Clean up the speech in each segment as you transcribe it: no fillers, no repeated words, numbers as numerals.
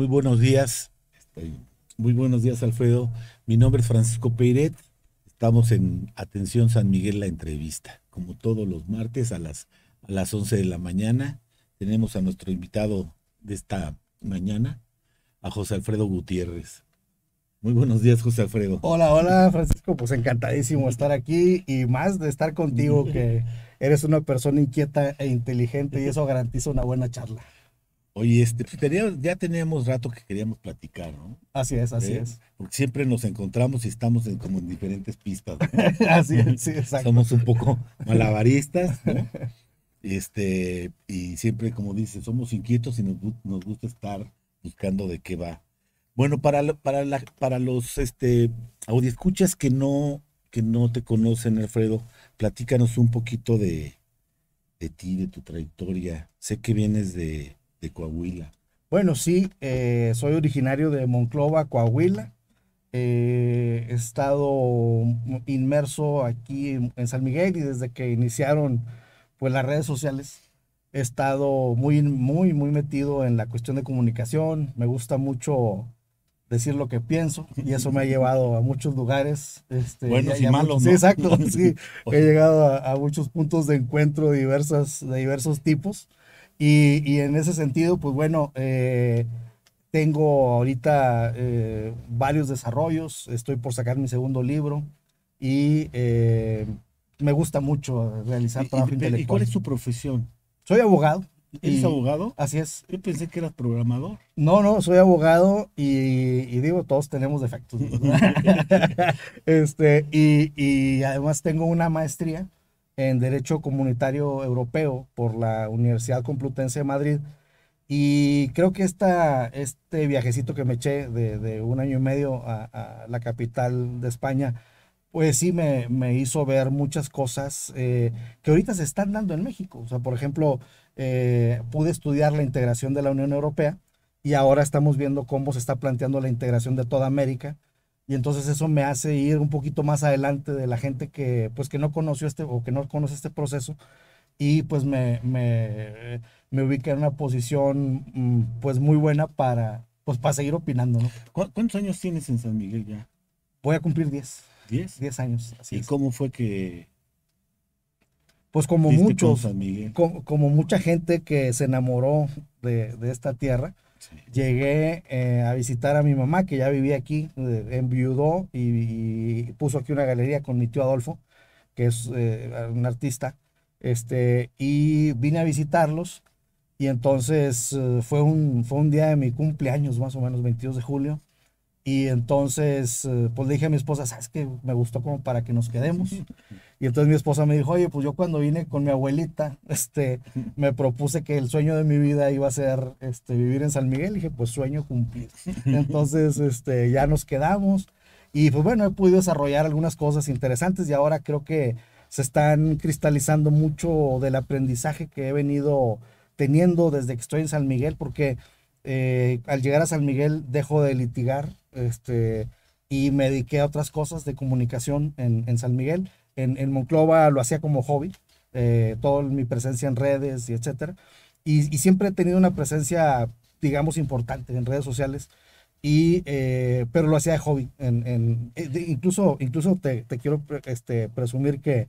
Muy buenos días. Muy buenos días, Alfredo. Mi nombre es Francisco Peiret. Estamos en Atención San Miguel, la entrevista. Como todos los martes a las 11 de la mañana, tenemos a nuestro invitado de esta mañana, a José Alfredo Gutiérrez. Muy buenos días, José Alfredo. Hola, hola Francisco, pues encantadísimo estar aquí y más de estar contigo, que eres una persona inquieta e inteligente y eso garantiza una buena charla. Oye, pues ya teníamos rato que queríamos platicar, ¿no? Así es, así es. Porque siempre nos encontramos y estamos como en diferentes pistas, ¿no? Así es, sí, exacto. Somos un poco malabaristas, ¿no? Y siempre, como dices, somos inquietos y nos gusta estar buscando de qué va. Bueno, para los audiescuchas que no te conocen, Alfredo, platícanos un poquito de ti, de tu trayectoria. Sé que vienes de Coahuila. Bueno, sí, soy originario de Monclova, Coahuila. He estado inmerso aquí en San Miguel y desde que iniciaron pues las redes sociales he estado muy metido en la cuestión de comunicación. Me gusta mucho decir lo que pienso y eso me ha llevado a muchos lugares, Buenos y y a malos, muchos, sí, ¿no? exacto, sí, he Oye, llegado a muchos puntos de encuentro de diversos tipos y en ese sentido, pues bueno, tengo ahorita varios desarrollos, estoy por sacar mi segundo libro y me gusta mucho realizar trabajo ¿y cuál intelectual. es tu profesión? Soy abogado ¿Eres y abogado? así es. Yo pensé que eras programador. No, no, soy abogado y digo, todos tenemos defectos, ¿verdad? Y además tengo una maestría en Derecho Comunitario Europeo por la Universidad Complutense de Madrid. Y creo que este viajecito que me eché de un año y medio a la capital de España, pues sí me hizo ver muchas cosas que ahorita se están dando en México. O sea, por ejemplo, pude estudiar la integración de la Unión Europea y ahora estamos viendo cómo se está planteando la integración de toda América. Y entonces eso me hace ir un poquito más adelante de la gente que, pues, que no conoció o que no conoce este proceso y pues me ubica en una posición pues muy buena para seguir opinando, ¿no? ¿Cuántos años tienes en San Miguel ya? Voy a cumplir ¿10? diez años, así ¿Y es. cómo fue que Pues como diste con muchos, San Miguel? como mucha gente que se enamoró de esta tierra, Sí. llegué a visitar a mi mamá, que ya vivía aquí, enviudó y puso aquí una galería con mi tío Adolfo, que es un artista, y vine a visitarlos. Y entonces fue un día de mi cumpleaños, más o menos 22 de julio. Y entonces, pues le dije a mi esposa, ¿sabes qué? Me gustó como para que nos quedemos. Y entonces mi esposa me dijo, oye, pues yo cuando vine con mi abuelita, me propuse que el sueño de mi vida iba a ser, vivir en San Miguel. Y dije, pues sueño cumplido. Entonces, ya nos quedamos. Y pues bueno, he podido desarrollar algunas cosas interesantes y ahora creo que se están cristalizando mucho del aprendizaje que he venido teniendo desde que estoy en San Miguel, porque al llegar a San Miguel dejo de litigar, y me dediqué a otras cosas de comunicación en San Miguel. En Monclova lo hacía como hobby, toda mi presencia en redes y etcétera. Y siempre he tenido una presencia, digamos, importante en redes sociales, pero lo hacía de hobby. Incluso te quiero presumir que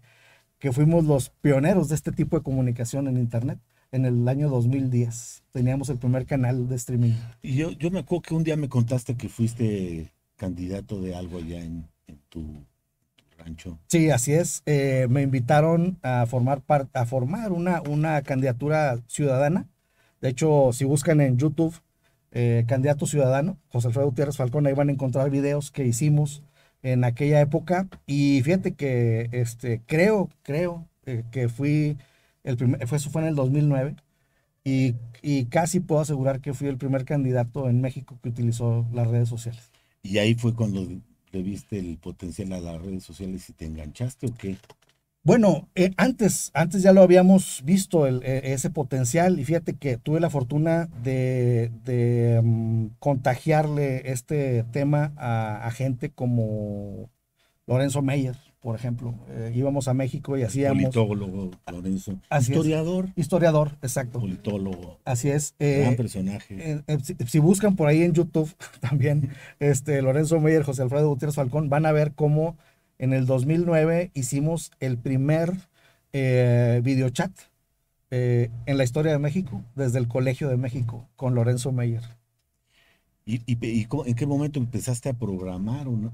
fuimos los pioneros de este tipo de comunicación en Internet. En el año 2010 teníamos el primer canal de streaming. Y yo me acuerdo que un día me contaste que fuiste candidato de algo allá en tu rancho. Sí, así es. Me invitaron a a formar una candidatura ciudadana. De hecho, si buscan en YouTube candidato ciudadano, José Alfredo Gutiérrez Falcón, ahí van a encontrar videos que hicimos en aquella época. Y fíjate que creo que fui eso fue en el 2009 y casi puedo asegurar que fui el primer candidato en México que utilizó las redes sociales. Y ahí fue cuando le viste el potencial a las redes sociales y te enganchaste o qué. Bueno, antes ya lo habíamos visto ese potencial y fíjate que tuve la fortuna de contagiarle este tema a gente como Lorenzo Meyer. por ejemplo. Íbamos a México y hacíamos... Politólogo, Lorenzo. Así Historiador. Historiador, exacto. Politólogo. Así es. Gran personaje. Si buscan por ahí en YouTube también, Lorenzo Meyer, José Alfredo Gutiérrez Falcón, van a ver cómo en el 2009 hicimos el primer videochat en la historia de México, desde el Colegio de México, con Lorenzo Meyer. ¿En qué momento empezaste a programar o no?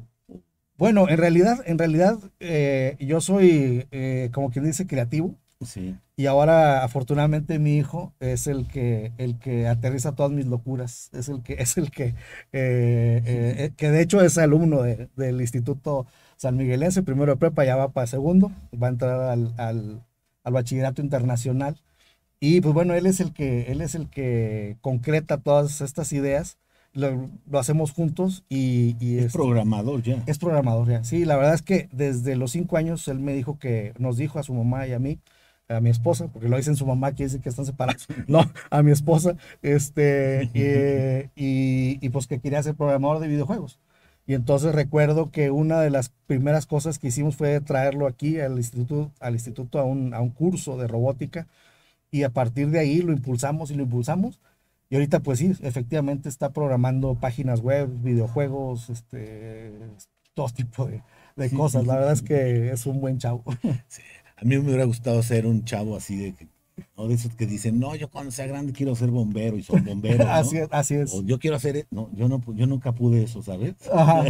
Bueno, en realidad yo soy, como quien dice, creativo. Sí. Y ahora, afortunadamente, mi hijo es el que aterriza todas mis locuras. Que de hecho es alumno del Instituto San Miguelense, primero de prepa, ya va para segundo, va a entrar al bachillerato internacional. Y pues bueno, él es el que concreta todas estas ideas. Lo hacemos juntos y Es programador ya. es programador ya. Sí, la verdad es que desde los 5 años él nos dijo a su mamá y a mi esposa, porque lo dicen su mamá, quiere decir que están separados, no, a mi esposa, y pues que quería ser programador de videojuegos. Y entonces recuerdo que una de las primeras cosas que hicimos fue traerlo aquí al instituto a un curso de robótica, y a partir de ahí lo impulsamos y lo impulsamos. Y ahorita pues sí, efectivamente está programando páginas web, videojuegos, todo tipo de cosas. La verdad es que es un buen chavo. Sí. A mí me hubiera gustado ser un chavo así no de esos que dicen, no, yo cuando sea grande quiero ser bombero y son bomberos, ¿no? Así es, así es. O yo quiero hacer, no, yo nunca pude eso, ¿sabes? Ajá.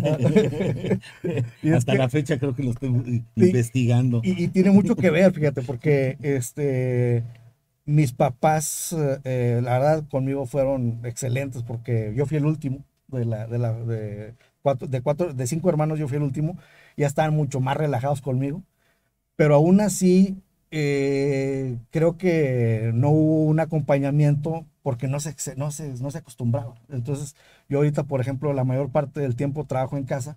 Y es Hasta que, la fecha creo que lo estoy y, investigando. y tiene mucho que ver, fíjate, porque mis papás, la verdad, conmigo fueron excelentes, porque yo fui el último de 5 hermanos, yo fui el último, y ya estaban mucho más relajados conmigo. Pero aún así, creo que no hubo un acompañamiento porque no se acostumbraba. Entonces, yo ahorita, por ejemplo, la mayor parte del tiempo trabajo en casa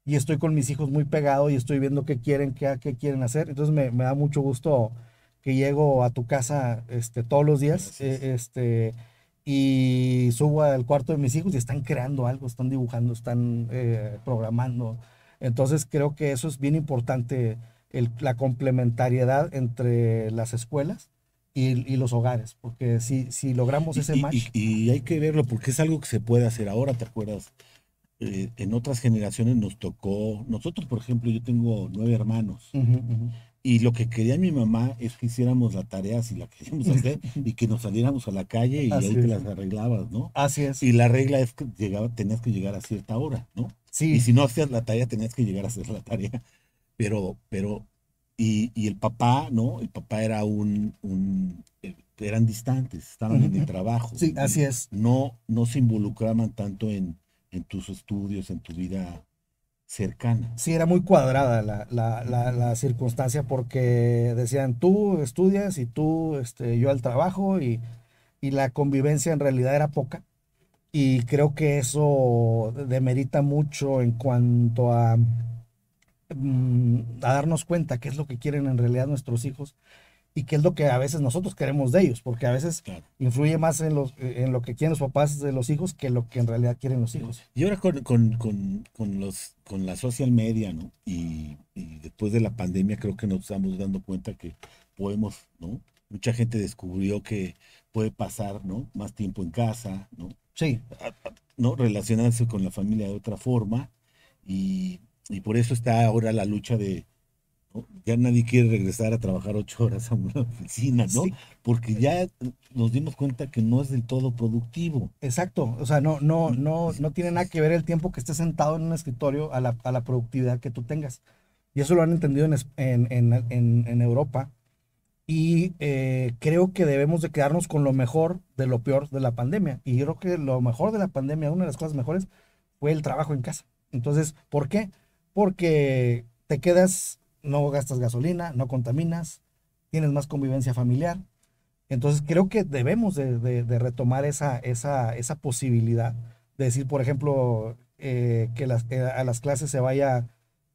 y estoy con mis hijos muy pegado y estoy viendo qué quieren, qué quieren hacer. Entonces, me da mucho gusto que llego a tu casa todos los días, y subo al cuarto de mis hijos y están creando algo, están dibujando, están programando. Entonces, creo que eso es bien importante, la complementariedad entre las escuelas y los hogares, porque si logramos ese match. Y hay que verlo porque es algo que se puede hacer ahora, ¿te acuerdas? En otras generaciones nos tocó, nosotros por ejemplo, yo tengo 9 hermanos. Ujú, ujú. Y lo que quería mi mamá es que hiciéramos la tarea si la queríamos hacer y que nos saliéramos a la calle y ahí Así te es, las arreglabas, ¿no? así es. Y la regla es que tenías que llegar a cierta hora, ¿no? Y Sí, si no hacías la tarea, tenías que llegar a hacer la tarea. Y el papá, ¿no? El papá era eran distantes, estaban ujú, en el ujú. trabajo, Sí, así es. no se involucraban tanto en tus estudios, en tu vida cercana. Sí, era muy cuadrada la circunstancia, porque decían, tú estudias y tú, yo al trabajo, y la convivencia en realidad era poca. Y creo que eso demerita mucho en cuanto a darnos cuenta qué es lo que quieren en realidad nuestros hijos y qué es lo que a veces nosotros queremos de ellos, porque a veces Claro. influye más en lo que quieren los papás de los hijos que lo que en realidad quieren los hijos. Y ahora con la social media, ¿no? Y después de la pandemia creo que nos estamos dando cuenta que podemos, ¿no? Mucha gente descubrió que puede pasar, ¿no? Más tiempo en casa, ¿no? Sí, ¿No? Relacionarse con la familia de otra forma. Y, y por eso está ahora la lucha de, ¿no? Ya nadie quiere regresar a trabajar 8 horas a una oficina, ¿no? sí, Porque ya nos dimos cuenta que no es del todo productivo. exacto. O sea, no tiene nada que ver el tiempo que estés sentado en un escritorio a la productividad que tú tengas. Y eso lo han entendido en Europa. Y creo que debemos de quedarnos con lo mejor de lo peor de la pandemia. Y yo creo que lo mejor de la pandemia, una de las cosas mejores, fue el trabajo en casa. Entonces, ¿por qué? Porque te quedas, no gastas gasolina, no contaminas, tienes más convivencia familiar. Entonces, creo que debemos de retomar esa posibilidad de decir, por ejemplo, que a las clases se vaya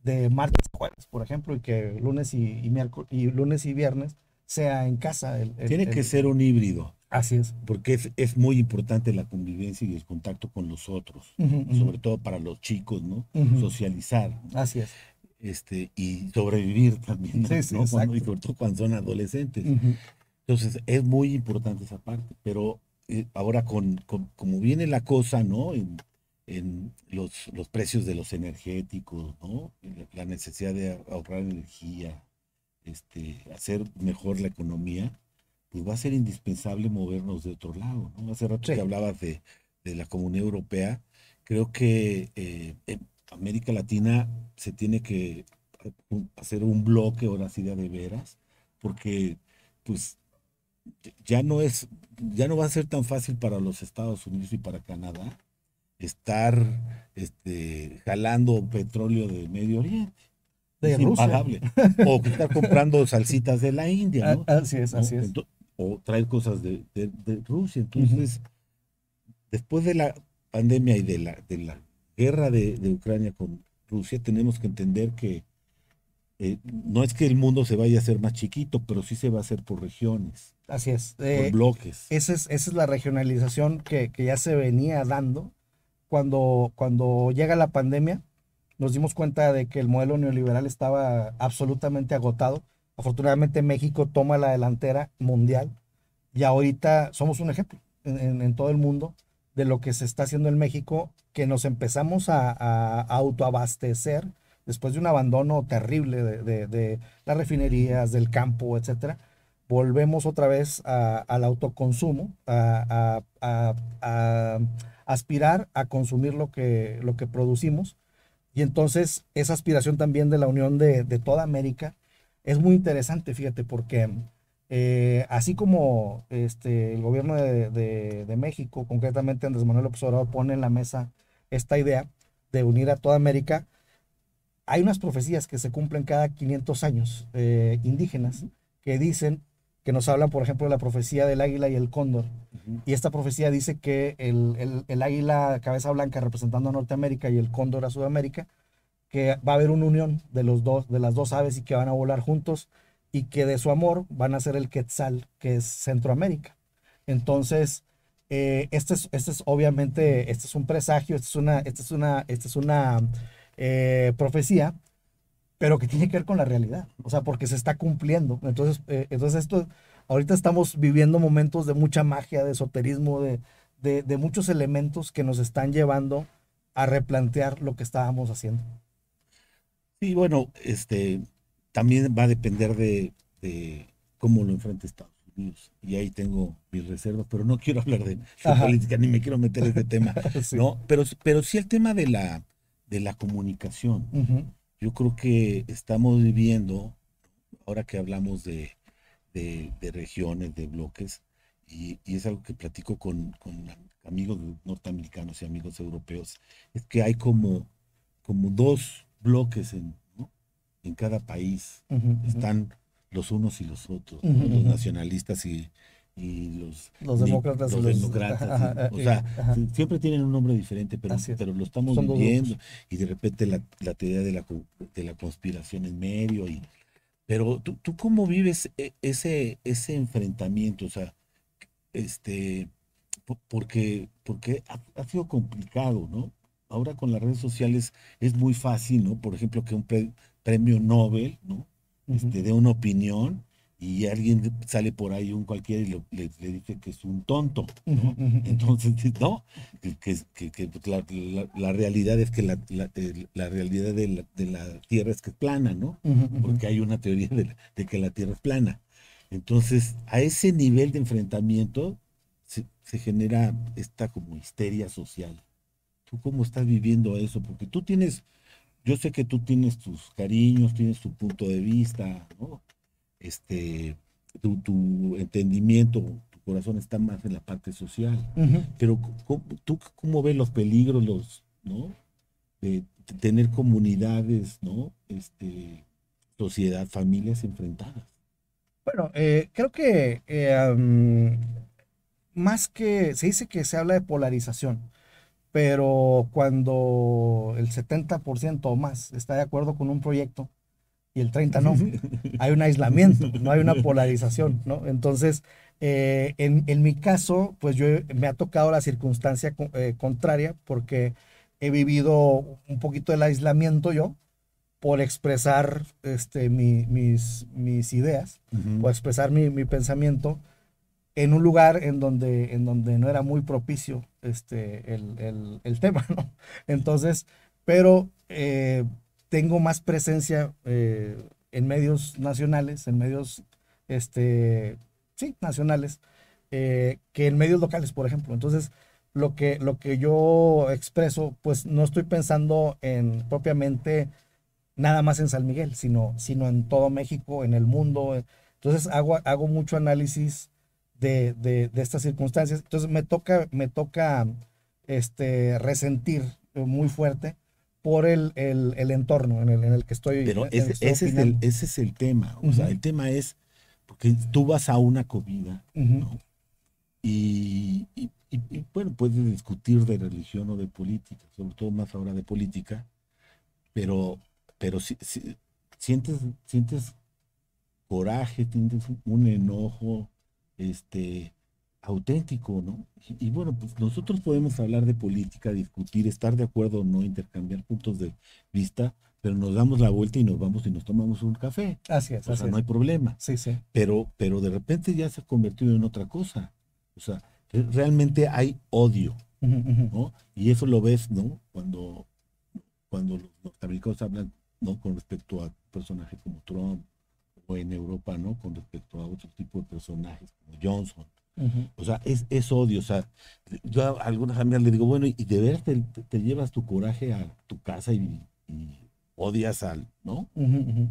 de martes a jueves, por ejemplo, y que lunes y miércoles y lunes y viernes sea en casa. Tiene que ser un híbrido. Así es. Porque es muy importante la convivencia y el contacto con los otros, Ujú, ujú, sobre todo para los chicos, ¿no? ujú. Socializar, ¿no? Así es. y sobrevivir también, Sí, sí, ¿no? Y exacto. sobre todo cuando son adolescentes. Ujú. Entonces, es muy importante esa parte, pero ahora como viene la cosa, ¿no? En los precios de los energéticos, ¿no? La necesidad de ahorrar energía, hacer mejor la economía, pues va a ser indispensable movernos de otro lado, ¿no? Hace rato que Sí, hablabas de la Comunidad Europea, creo que en América Latina se tiene que hacer un bloque ahora sí de veras, porque pues ya no es, ya no va a ser tan fácil para los Estados Unidos y para Canadá estar jalando petróleo de Medio Oriente. de Es Rusia. impagable. O que estar comprando salsitas de la India, ¿no? Así es, ¿No? así es. O traer cosas de Rusia. Ujú. Entonces, después de la pandemia y de la guerra de Ucrania con Rusia, tenemos que entender que no es que el mundo se vaya a hacer más chiquito, pero sí se va a hacer por regiones, Así es. por bloques. Esa es la regionalización que ya se venía dando. Cuando llega la pandemia, nos dimos cuenta de que el modelo neoliberal estaba absolutamente agotado. Afortunadamente México toma la delantera mundial y ahorita somos un ejemplo en todo el mundo de lo que se está haciendo en México, que nos empezamos a autoabastecer después de un abandono terrible de las refinerías, del campo, etcétera. Volvemos otra vez al autoconsumo, a aspirar a consumir lo que producimos. Y entonces esa aspiración también de la unión de toda América es muy interesante, fíjate, porque así como el gobierno de México, concretamente Andrés Manuel López Obrador, pone en la mesa esta idea de unir a toda América, hay unas profecías que se cumplen cada 500 años, indígenas, Ujú, que dicen, que nos hablan, por ejemplo, de la profecía del águila y el cóndor. ujú. Y esta profecía dice que el águila cabeza blanca representando a Norteamérica y el cóndor a Sudamérica, que va a haber una unión de las dos aves y que van a volar juntos y que de su amor van a ser el quetzal, que es Centroamérica. Entonces, este es obviamente, este es un presagio, esta es una profecía, pero que tiene que ver con la realidad, o sea, porque se está cumpliendo. Entonces ahorita estamos viviendo momentos de mucha magia, de esoterismo, de muchos elementos que nos están llevando a replantear lo que estábamos haciendo. Sí, bueno, también va a depender de cómo lo enfrente Estados Unidos. Y ahí tengo mis reservas, pero no quiero hablar de Ajá, política ni me quiero meter en ese tema, sí. ¿no? Pero sí el tema de la comunicación. Ujú, Yo creo que estamos viviendo, ahora que hablamos de regiones, de bloques, y es algo que platico con amigos norteamericanos y amigos europeos, es que hay como dos bloques ¿no? En cada país. ujú, ujú, Están los unos y los otros, ujú, ¿no? Los ujú. nacionalistas y Los demócratas y los los... demócratas. Ajá, O sea, ajá, siempre tienen un nombre diferente, pero, así es. pero lo estamos Son dos viviendo grupos. y de repente la teoría de la conspiración en medio. Pero tú cómo vives ese enfrentamiento, o sea, este, porque ha sido complicado, ¿no? Ahora con las redes sociales es muy fácil, ¿no? Por ejemplo, que un premio Nobel, ¿no? Ujú, Dé una opinión y alguien sale por ahí, un cualquiera, y le dice que es un tonto, ujú, ¿no? ujú, ujú, Entonces, ¿no? Pues, la realidad es que la realidad de la Tierra es que es plana, ¿no? ujú, ujú. Porque hay una teoría de que la Tierra es plana. Entonces, a ese nivel de enfrentamiento se genera esta como histeria social. ¿Tú cómo estás viviendo eso? Porque yo sé que tú tienes tus cariños, tienes tu punto de vista, ¿no? Este, tu entendimiento, tu corazón está más en la parte social. Ujú. Pero ¿tú cómo ves los peligros, ¿no? De tener comunidades, ¿no? Sociedad, familias enfrentadas. Bueno, creo que más que se dice que se habla de polarización, pero cuando el 70% o más está de acuerdo con un proyecto y el 30 no, hay un aislamiento, no hay una polarización, ¿no? Entonces, en mi caso, pues me ha tocado la circunstancia contraria porque he vivido un poquito el aislamiento yo, por expresar mis ideas, Ujú. por expresar mi pensamiento en un lugar en donde no era muy propicio el tema, ¿no? Entonces, pero tengo más presencia en medios nacionales, en medios, sí, nacionales, que en medios locales, por ejemplo. Entonces, lo que yo expreso, pues no estoy pensando en propiamente nada más en San Miguel, sino en todo México, en el mundo. Entonces hago mucho análisis de estas circunstancias. Entonces me toca resentir muy fuerte por el entorno en el que estoy, Pero en el que estoy opinando. ese es el tema. O sea, Ujú, el tema es porque tú vas a una comida, ujú, ¿no? Bueno, puedes discutir de religión o de política, sobre todo más ahora de política, pero, pero sientes, sientes coraje, sientes un enojo, este, auténtico, ¿no? Bueno, pues nosotros podemos hablar de política, discutir, estar de acuerdo o no, intercambiar puntos de vista, pero nos damos la vuelta y nos vamos y nos tomamos un café. así es, O sea, así no es. hay problema. Sí, sí. Pero de repente ya se ha convertido en otra cosa. O sea, realmente hay odio, Ujú, ujú, ¿no? Y eso lo ves, ¿no? Cuando los norteamericanos hablan, ¿no? Con respecto a personajes como Trump, o en Europa, ¿no? Con respecto a otro tipo de personajes como Johnson. ujú, O sea, es odio. O sea, yo a algunas amigas le digo, bueno, ¿y de veras te llevas tu coraje a tu casa y odias al, ¿no? ujú, ujú.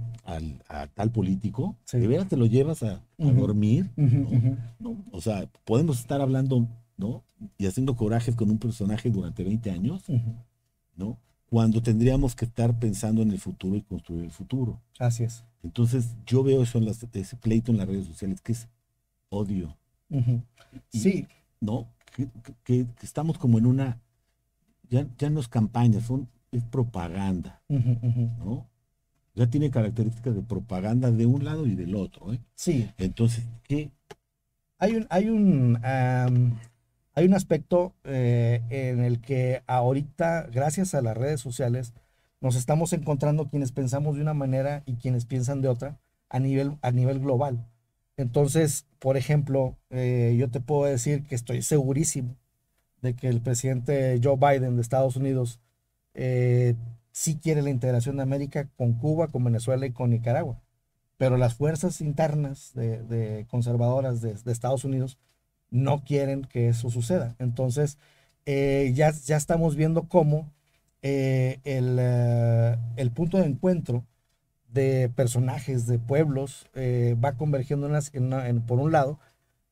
A tal político? ¿De Sí. veras te lo llevas a Ujú, dormir? ujú, ¿No? ujú, ¿No? O sea, podemos estar hablando, ¿no? Y haciendo corajes con un personaje durante 20 años, ujú. ¿no? Cuando tendríamos que estar pensando en el futuro y construir el futuro. Así es. Entonces, yo veo eso ese pleito en las redes sociales, que es odio. Ujú. Y, Sí. ¿no? Que estamos como en una, ya no es campaña, es propaganda, Ujú, ujú. ¿no? Ya tiene características de propaganda de un lado y del otro, ¿eh? Sí, Entonces, ¿qué? hay un aspecto en el que ahorita, gracias a las redes sociales, nos estamos encontrando quienes pensamos de una manera y quienes piensan de otra a nivel global. Entonces, por ejemplo, yo te puedo decir que estoy segurísimo de que el presidente Joe Biden de Estados Unidos eh, sí quiere la integración de América con Cuba, con Venezuela y con Nicaragua, pero las fuerzas internas de conservadoras de Estados Unidos no quieren que eso suceda. Entonces, ya estamos viendo cómo el punto de encuentro de personajes, de pueblos, va convergiendo por un lado,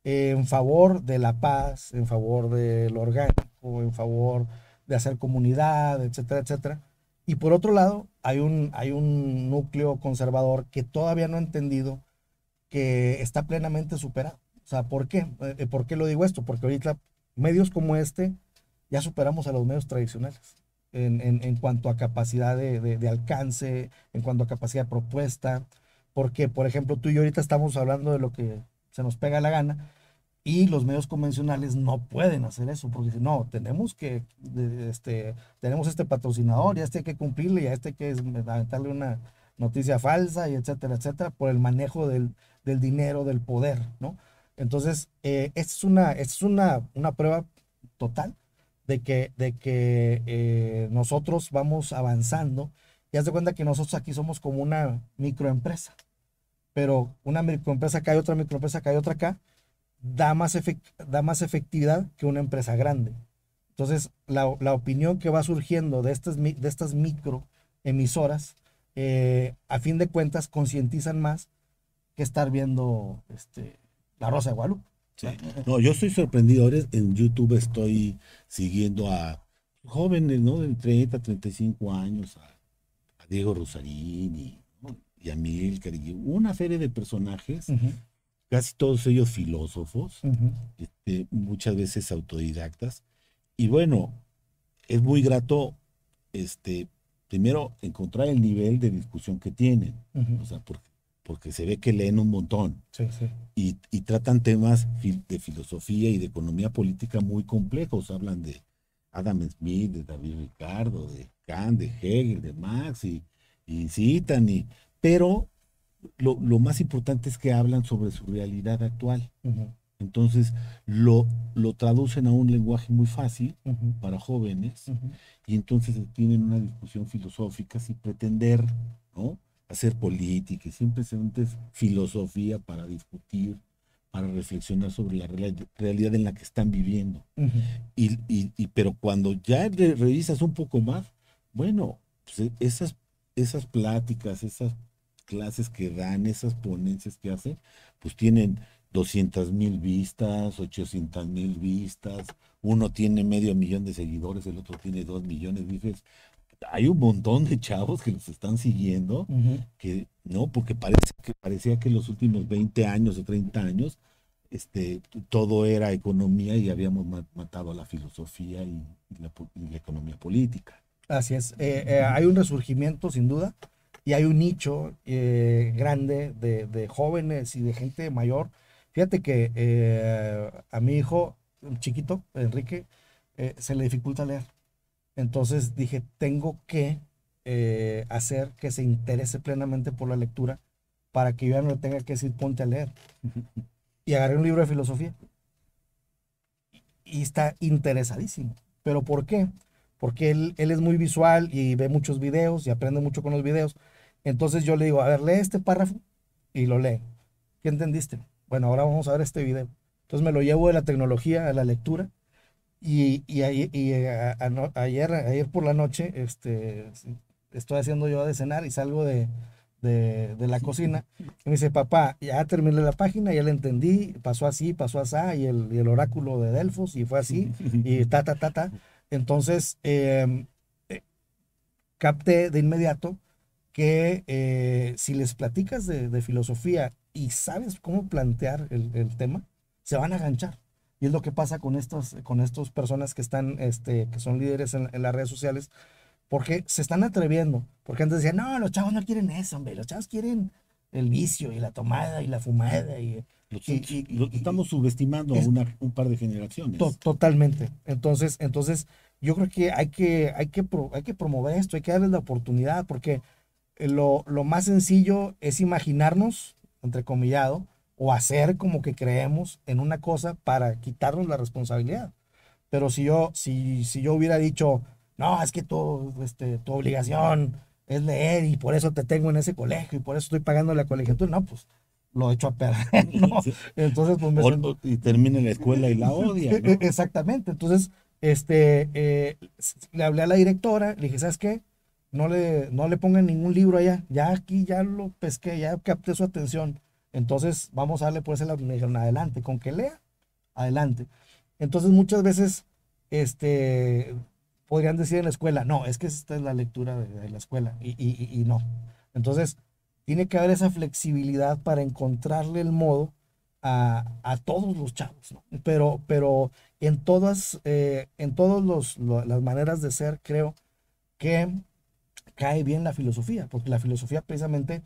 en favor de la paz, en favor de lo orgánico, en favor de hacer comunidad, etcétera, etcétera. Y por otro lado, hay un núcleo conservador que todavía no ha entendido que está plenamente superado. O sea, ¿por qué? ¿Por qué lo digo esto? Porque ahorita medios como este ya superamos a los medios tradicionales en cuanto a capacidad de alcance, en cuanto a capacidad de propuesta, porque, por ejemplo, tú y yo ahorita estamos hablando de lo que se nos pega la gana, y los medios convencionales no pueden hacer eso, porque si no, tenemos este patrocinador, y a este hay que cumplirle, y a este hay que aventarle una noticia falsa, y etcétera, etcétera, por el manejo del dinero, del poder, ¿no? Entonces, esta es una prueba total de que nosotros vamos avanzando, y haz de cuenta que nosotros aquí somos como una microempresa, pero una microempresa acá, hay otra microempresa acá, hay otra acá, da más efectividad que una empresa grande. Entonces, la opinión que va surgiendo de estas micro emisoras, a fin de cuentas, concientizan más que estar viendo La Rosa de Guadalupe. O sea, Sí. No, yo estoy sorprendido. Ahora en YouTube estoy siguiendo a jóvenes, ¿no? De 30, 35 años, a Diego Rosarín ¿no? Y a Miguel Carillo. Una serie de personajes, ujú, casi todos ellos filósofos, ujú, muchas veces autodidactas. Y bueno, es muy grato, este, primero, encontrar el nivel de discusión que tienen. ujú. O sea, porque se ve que leen un montón Sí, sí. y tratan temas de filosofía y de economía política muy complejos. Hablan de Adam Smith, de David Ricardo, de Kant, de Hegel, de Marx, incitan, pero lo más importante es que hablan sobre su realidad actual. Ujú, Entonces lo traducen a un lenguaje muy fácil ujú, para jóvenes ujú, y entonces tienen una discusión filosófica sin pretender, ¿no? Hacer política, y siempre se es filosofía para discutir, para reflexionar sobre la realidad en la que están viviendo. ujú. Pero cuando ya revisas un poco más, bueno, pues esas pláticas, esas clases que dan, esas ponencias que hacen, pues tienen 200,000 vistas, 800,000 vistas, uno tiene medio millón de seguidores, el otro tiene 2 millones, dices, hay un montón de chavos que los están siguiendo, Ujú. que no, porque parecía que los últimos 20 años o 30 años, todo era economía y habíamos matado a la filosofía y la economía política. Así es. Hay un resurgimiento sin duda y hay un nicho grande de jóvenes y de gente mayor. Fíjate que a mi hijo un chiquito, Enrique, se le dificulta leer. Entonces dije, tengo que hacer que se interese plenamente por la lectura para que yo ya no le tenga que decir ponte a leer. Y agarré un libro de filosofía y está interesadísimo. ¿Pero por qué? Porque él es muy visual y ve muchos videos y aprende mucho con los videos. Entonces yo le digo, a ver, lee este párrafo y lo lee. ¿Qué entendiste? Bueno, ahora vamos a ver este video. Entonces me lo llevo de la tecnología a la lectura ayer por la noche estoy haciendo yo de cenar y salgo de la cocina y me dice, papá, ya terminé la página, ya la entendí, pasó así, y el oráculo de Delfos y fue así, y ta, ta, ta, ta. Entonces, eh, capté de inmediato que si les platicas de filosofía y sabes cómo plantear el tema, se van a ganchar. Y es lo que pasa con estas personas que están, que son líderes en las redes sociales, porque se están atreviendo. Porque antes decían, no, los chavos no quieren eso, hombre, los chavos quieren el vicio y la tomada y la fumada Lo estamos subestimando a es un par de generaciones. totalmente. Entonces, yo creo que hay que promover esto, hay que darles la oportunidad, porque lo más sencillo es imaginarnos, entrecomillado, o hacer como que creemos en una cosa para quitarnos la responsabilidad. Pero si yo hubiera dicho, no, es que tu obligación es leer y por eso te tengo en ese colegio y por eso estoy pagando la colegiatura, no, pues lo he hecho a perder, ¿no? Entonces, pues Y termina la escuela y la odia, ¿no? Exactamente. Entonces, le hablé a la directora, le dije, ¿sabes qué? No le pongan ningún libro allá. Ya aquí ya lo pesqué, ya capté su atención. Entonces, vamos a darle por ese lado. Me dijeron, adelante, con que lea, adelante. Entonces, muchas veces, este, podrían decir en la escuela, no, es que esta es la lectura de la escuela, y no. Entonces, tiene que haber esa flexibilidad para encontrarle el modo a todos los chavos, ¿no? Pero en todas las maneras de ser, creo que cae bien la filosofía, porque la filosofía precisamente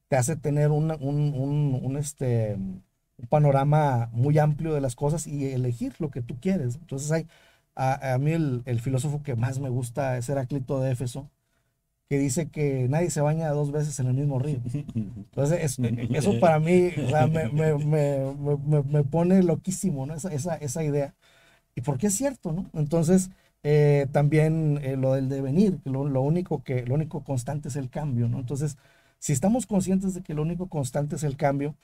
te hace tener un panorama muy amplio de las cosas y elegir lo que tú quieres. Entonces a mí el filósofo que más me gusta es Heráclito de Éfeso, que dice que nadie se baña dos veces en el mismo río. Entonces, eso para mí, o sea, me pone loquísimo, ¿no? Esa idea. Y porque es cierto, ¿no? Entonces, también lo del devenir, que lo único constante es el cambio, ¿no? Entonces, si estamos conscientes de que lo único constante es el cambio,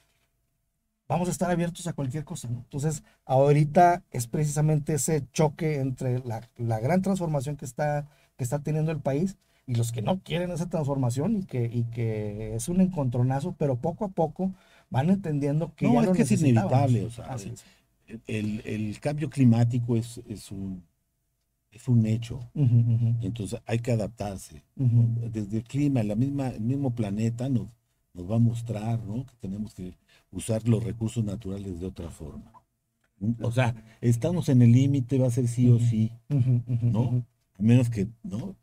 vamos a estar abiertos a cualquier cosa, ¿no? Entonces, ahorita es precisamente ese choque entre la gran transformación que está teniendo el país y los que no quieren esa transformación y que es un encontronazo, pero poco a poco van entendiendo que No, ya es lo que es necesitábamos. inevitable, o sea, Así es. el cambio climático es un hecho. Ujú, ujú, Entonces hay que adaptarse, ujú. ¿no? Desde el clima, el mismo planeta nos va a mostrar, ¿no? Que tenemos que usar los recursos naturales de otra forma. O sea, estamos en el límite, va a ser sí o Ujú, sí, ujú, ujú, ¿no? ujú. A menos que, ¿no?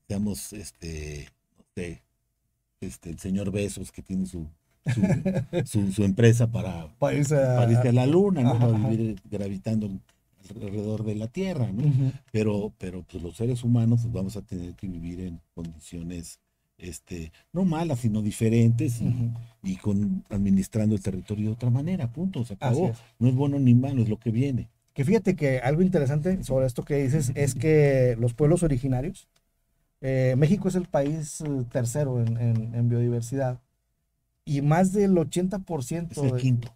Seamos, no sé, el señor Besos que tiene su, su empresa Para irse para irse a la luna, ¿no? ajá, Para ajá. vivir gravitando alrededor de la Tierra, ¿no? Ujú, Pero pues los seres humanos pues, vamos a tener que vivir en condiciones no malas, sino diferentes Ujú. y administrando el territorio de otra manera, punto, se Así acabó. es. No es bueno ni malo, es lo que viene. Que fíjate que algo interesante sobre esto que dices es que los pueblos originarios, México es el país tercero en biodiversidad y más del Es 80% el quinto.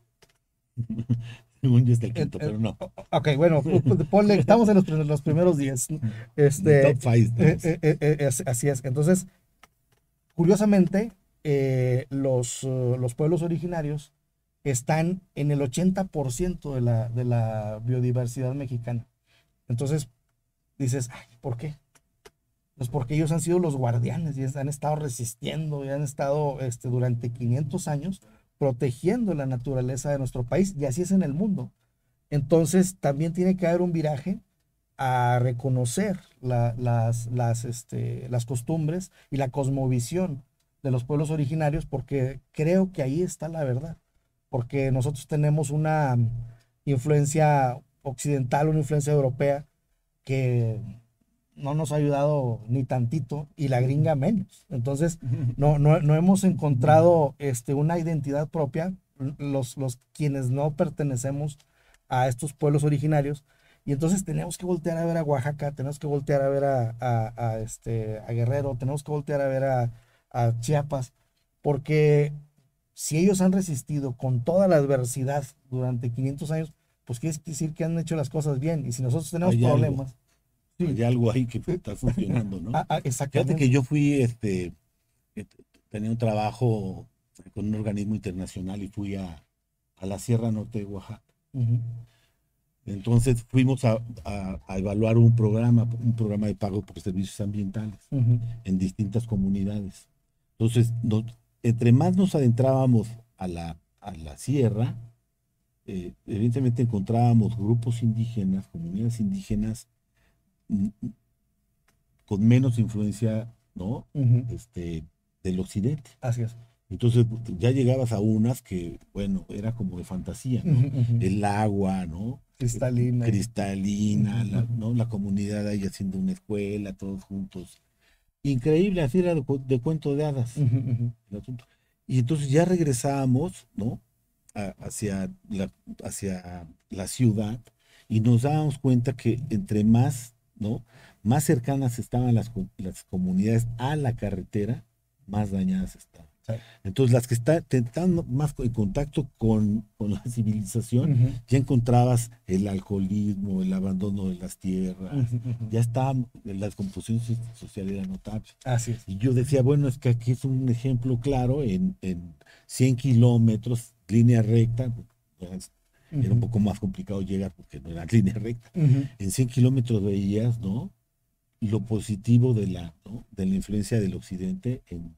Según yo es el eh, quinto, eh, pero no. ok, bueno, ponle, estamos en los primeros 10. En Este, top five estamos. así es. Entonces, curiosamente, los pueblos originarios están en el 80% de la biodiversidad mexicana. Entonces, dices, ay, ¿por qué? Pues porque ellos han sido los guardianes y han estado resistiendo y han estado durante 500 años protegiendo la naturaleza de nuestro país y así es en el mundo. Entonces también tiene que haber un viraje a reconocer las costumbres y la cosmovisión de los pueblos originarios porque creo que ahí está la verdad. Porque nosotros tenemos una influencia occidental, una influencia europea que no nos ha ayudado ni tantito y la gringa menos. Entonces, no hemos encontrado una identidad propia, los quienes no pertenecemos a estos pueblos originarios. Y entonces tenemos que voltear a ver a Oaxaca, tenemos que voltear a ver a Guerrero, tenemos que voltear a ver a Chiapas, porque si ellos han resistido con toda la adversidad durante 500 años, pues quiere decir que han hecho las cosas bien. Y si nosotros tenemos Hay algo, problemas, sí, hay algo ahí que está funcionando, ¿no? Fíjate que exactamente. yo eh, tenía un trabajo con un organismo internacional y fui a la Sierra Norte de Oaxaca. Ujú, Entonces fuimos a evaluar un programa de pago por servicios ambientales ujú, en distintas comunidades. Entonces, entre más nos adentrábamos a la sierra, evidentemente encontrábamos grupos indígenas, comunidades indígenas mm, con menos influencia, ¿no? ujú. Del occidente. Así es. Entonces ya llegabas a unas que, bueno, era como de fantasía, Ujú, ¿no? ujú. El agua, ¿no? Cristalina. Ujú, Cristalina, ujú, ¿no? La comunidad ahí haciendo una escuela, todos juntos. Increíble, así era de cuento de hadas ujú, ujú, el asunto. Y entonces ya regresábamos, ¿no? Hacia la ciudad y nos dábamos cuenta que entre más, ¿no? Más cercanas estaban las comunidades a la carretera, más dañadas estaban. sí. Entonces, las que están más en contacto con la civilización, Ujú, ya encontrabas el alcoholismo, el abandono de las tierras, ujú, ujú. ya está, la descomposición social era notable. Así es. Y yo decía, bueno, es que aquí es un ejemplo claro en 100 kilómetros, línea recta, pues, era un Ujú, poco más complicado llegar porque no era línea recta. ujú. En 100 kilómetros veías, ¿no? Lo positivo de la influencia del occidente en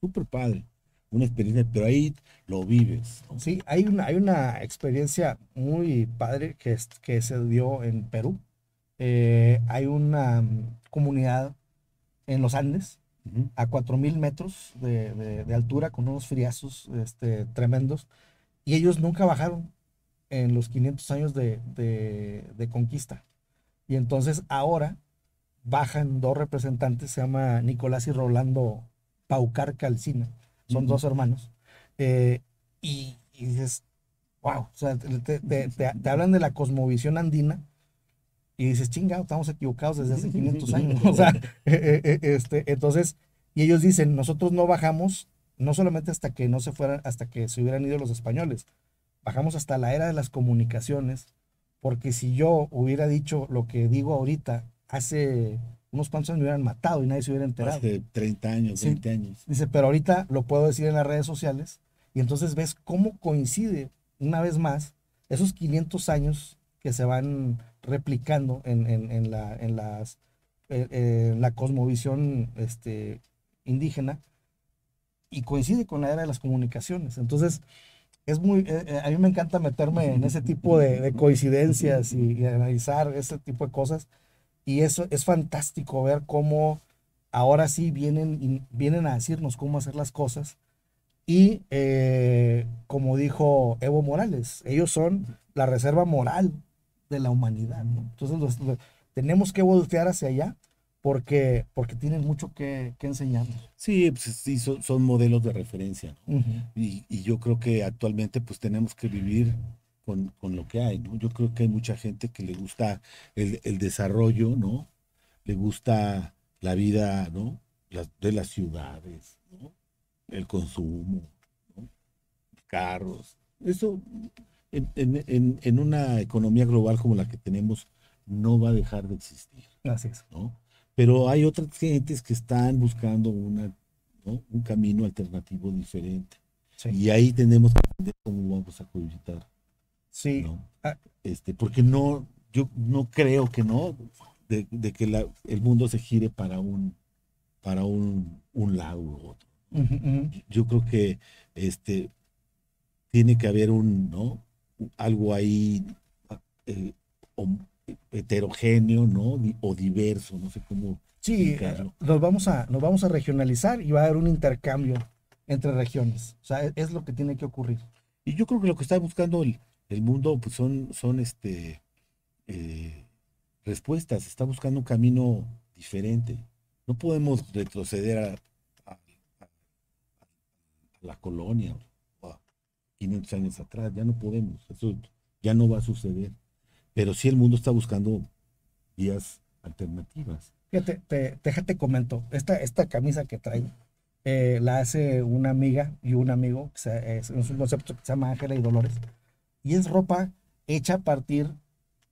súper padre, una experiencia, pero ahí lo vives, ¿no? Sí, hay una experiencia muy padre que se dio en Perú. Hay una comunidad en los Andes Ujú. a 4000 metros de altura con unos friazos tremendos y ellos nunca bajaron en los 500 años de conquista. Y entonces ahora bajan dos representantes, se llama Nicolás y Rolando Paucar Calcina, son Ujú. dos hermanos. eh, y dices, wow, o sea, te hablan de la cosmovisión andina y dices, chinga, estamos equivocados desde hace 500 años. O sea, entonces, y ellos dicen, nosotros no bajamos, no solamente hasta que no se fueran, hasta que se hubieran ido los españoles, bajamos hasta la era de las comunicaciones, porque si yo hubiera dicho lo que digo ahorita, hace unos cuantos años me hubieran matado y nadie se hubiera enterado. Hace 30 años, Sí, 20 años. dice, pero ahorita lo puedo decir en las redes sociales y entonces ves cómo coincide una vez más esos 500 años que se van replicando en la cosmovisión indígena y coincide con la era de las comunicaciones. Entonces, a mí me encanta meterme en ese tipo de coincidencias y analizar ese tipo de cosas. Y eso es fantástico ver cómo ahora sí vienen a decirnos cómo hacer las cosas. Y como dijo Evo Morales, ellos son la reserva moral de la humanidad, ¿no? Entonces tenemos que voltear hacia allá porque tienen mucho que enseñarnos. Sí, pues sí, son modelos de referencia, ¿no? Ujú. Y yo creo que actualmente pues tenemos que vivir con lo que hay, ¿no? Yo creo que hay mucha gente que le gusta el desarrollo, ¿no? Le gusta la vida, ¿no? De las ciudades, ¿no? El consumo, ¿no? Carros. Eso en una economía global como la que tenemos no va a dejar de existir, Así es. ¿no? Pero hay otras gentes que están buscando ¿no? Un camino alternativo diferente. Sí. Y ahí tenemos que entender cómo vamos a cohabitar, Sí. ¿no? Ah, Porque no, yo no creo que no, de que el mundo se gire para un lado u otro. ujú, ujú. Yo creo que este, tiene que haber ¿no? Algo ahí eh, o- heterogéneo, ¿no? O diverso, no sé cómo Sí, explicarlo. nos vamos a regionalizar y va a haber un intercambio entre regiones. O sea, es lo que tiene que ocurrir. Y yo creo que lo que está buscando el mundo pues son eh, respuestas, está buscando un camino diferente. No podemos retroceder a- a la colonia o a 500 años atrás, ya no podemos, eso ya no va a suceder. Pero sí el mundo está buscando vías alternativas. Fíjate, déjate comento, esta camisa que traigo la hace una amiga y un amigo, es un concepto que se llama Ángela y Dolores, y es ropa hecha a partir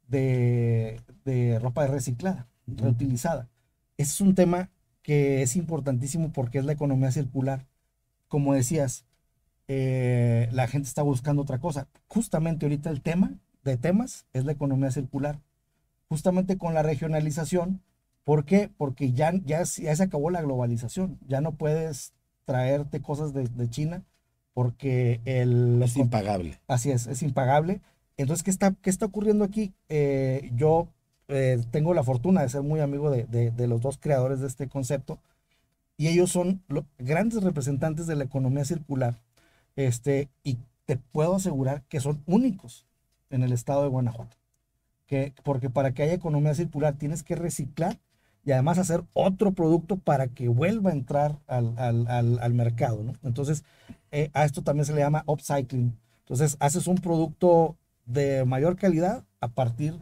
de ropa reciclada, Ujú. reutilizada. Ese es un tema que es importantísimo porque es la economía circular. Como decías, la gente está buscando otra cosa. Justamente ahorita el tema de temas es la economía circular. Justamente con la regionalización. ¿Por qué? Porque ya se acabó la globalización. Ya no puedes traerte cosas de China porque Es impagable. así es impagable. Entonces, ¿qué está ocurriendo aquí? Yo tengo la fortuna de ser muy amigo de los dos creadores de este concepto y ellos son grandes representantes de la economía circular. Y te puedo asegurar que son únicos en el estado de Guanajuato. Porque para que haya economía circular tienes que reciclar y además hacer otro producto para que vuelva a entrar al mercado, ¿no? Entonces, a esto también se le llama upcycling. Entonces, haces un producto de mayor calidad a partir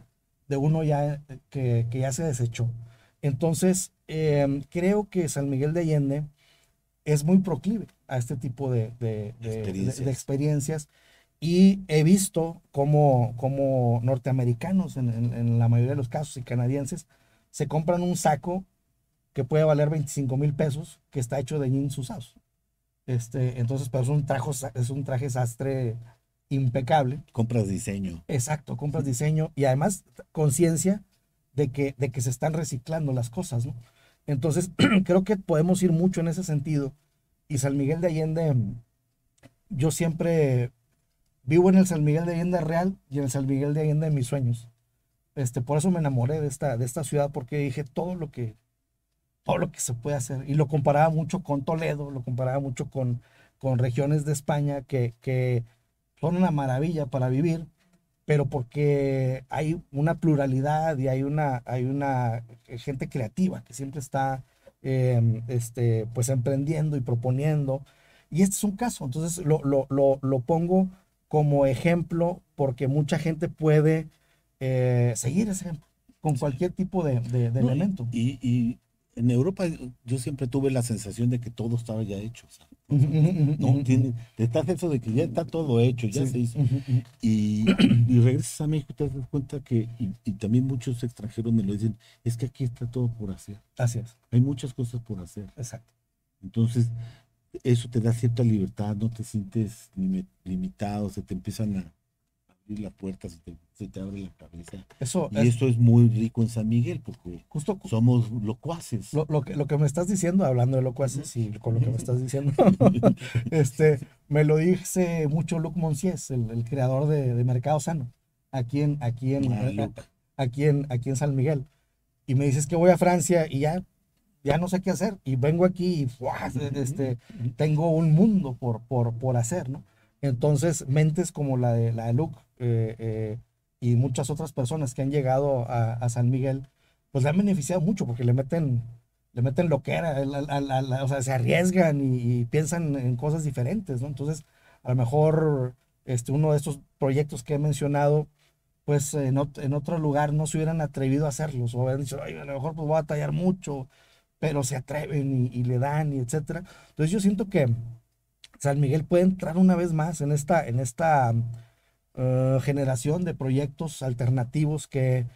de uno ya que ya se desechó. Entonces, creo que San Miguel de Allende es muy proclive a este tipo de Experiencias. experiencias y he visto cómo norteamericanos, en la mayoría de los casos, y canadienses, se compran un saco que puede valer 25,000 pesos, que está hecho de jeans usados. Entonces, pero es un traje sastre impecable. Compras diseño. Exacto, compras diseño y además conciencia de que se están reciclando las cosas, ¿no? Entonces, creo que podemos ir mucho en ese sentido. Y San Miguel de Allende, yo siempre vivo en el San Miguel de Allende real y en el San Miguel de Allende de mis sueños. Por eso me enamoré de esta ciudad, porque dije todo lo que se puede hacer. Y lo comparaba mucho con Toledo, lo comparaba mucho con regiones de España que son una maravilla para vivir, pero porque hay una pluralidad y hay una gente creativa que siempre está pues emprendiendo y proponiendo. Y este es un caso, entonces lo pongo como ejemplo porque mucha gente puede seguir ese ejemplo con Sí. cualquier tipo de No, elemento. y en Europa yo siempre tuve la sensación de que todo estaba ya hecho. O sea, Ujú, ujú, ujú, no, ujú, ujú. está eso de que ya está todo hecho, ya Sí, se hizo. ujú, ujú. Y regresas a México y te das cuenta y también muchos extranjeros me lo dicen, es que aquí está todo por hacer. Así es, Hay muchas cosas por hacer. exacto. Entonces, eso te da cierta libertad, no te sientes limitado, se te empiezan a abrir las puertas, se te abre la cabeza. Eso Y es eso es muy rico en San Miguel, porque justo somos locuaces. lo que me estás diciendo, hablando de Ujú. locuaces y con lo que me estás diciendo, me lo dice mucho Luc Monsies, el creador de Mercado Sano, aquí en, aquí en, Ah, Luke. aquí en San Miguel. Y me dices que voy a Francia y ya no sé qué hacer. Y vengo aquí y ¡fua! Tengo un mundo por hacer, ¿no? Entonces, mentes como la de Luc y muchas otras personas que han llegado a San Miguel pues le han beneficiado mucho porque le meten lo que era, o sea, se arriesgan y piensan en cosas diferentes, ¿no? Entonces, a lo mejor uno de estos proyectos que he mencionado, pues en otro lugar no se hubieran atrevido a hacerlos, o hubieran dicho, "Ay, a lo mejor pues voy a tallar mucho", pero se atreven y le dan y etcétera. Entonces yo siento que San Miguel puede entrar una vez más en esta generación de proyectos alternativos que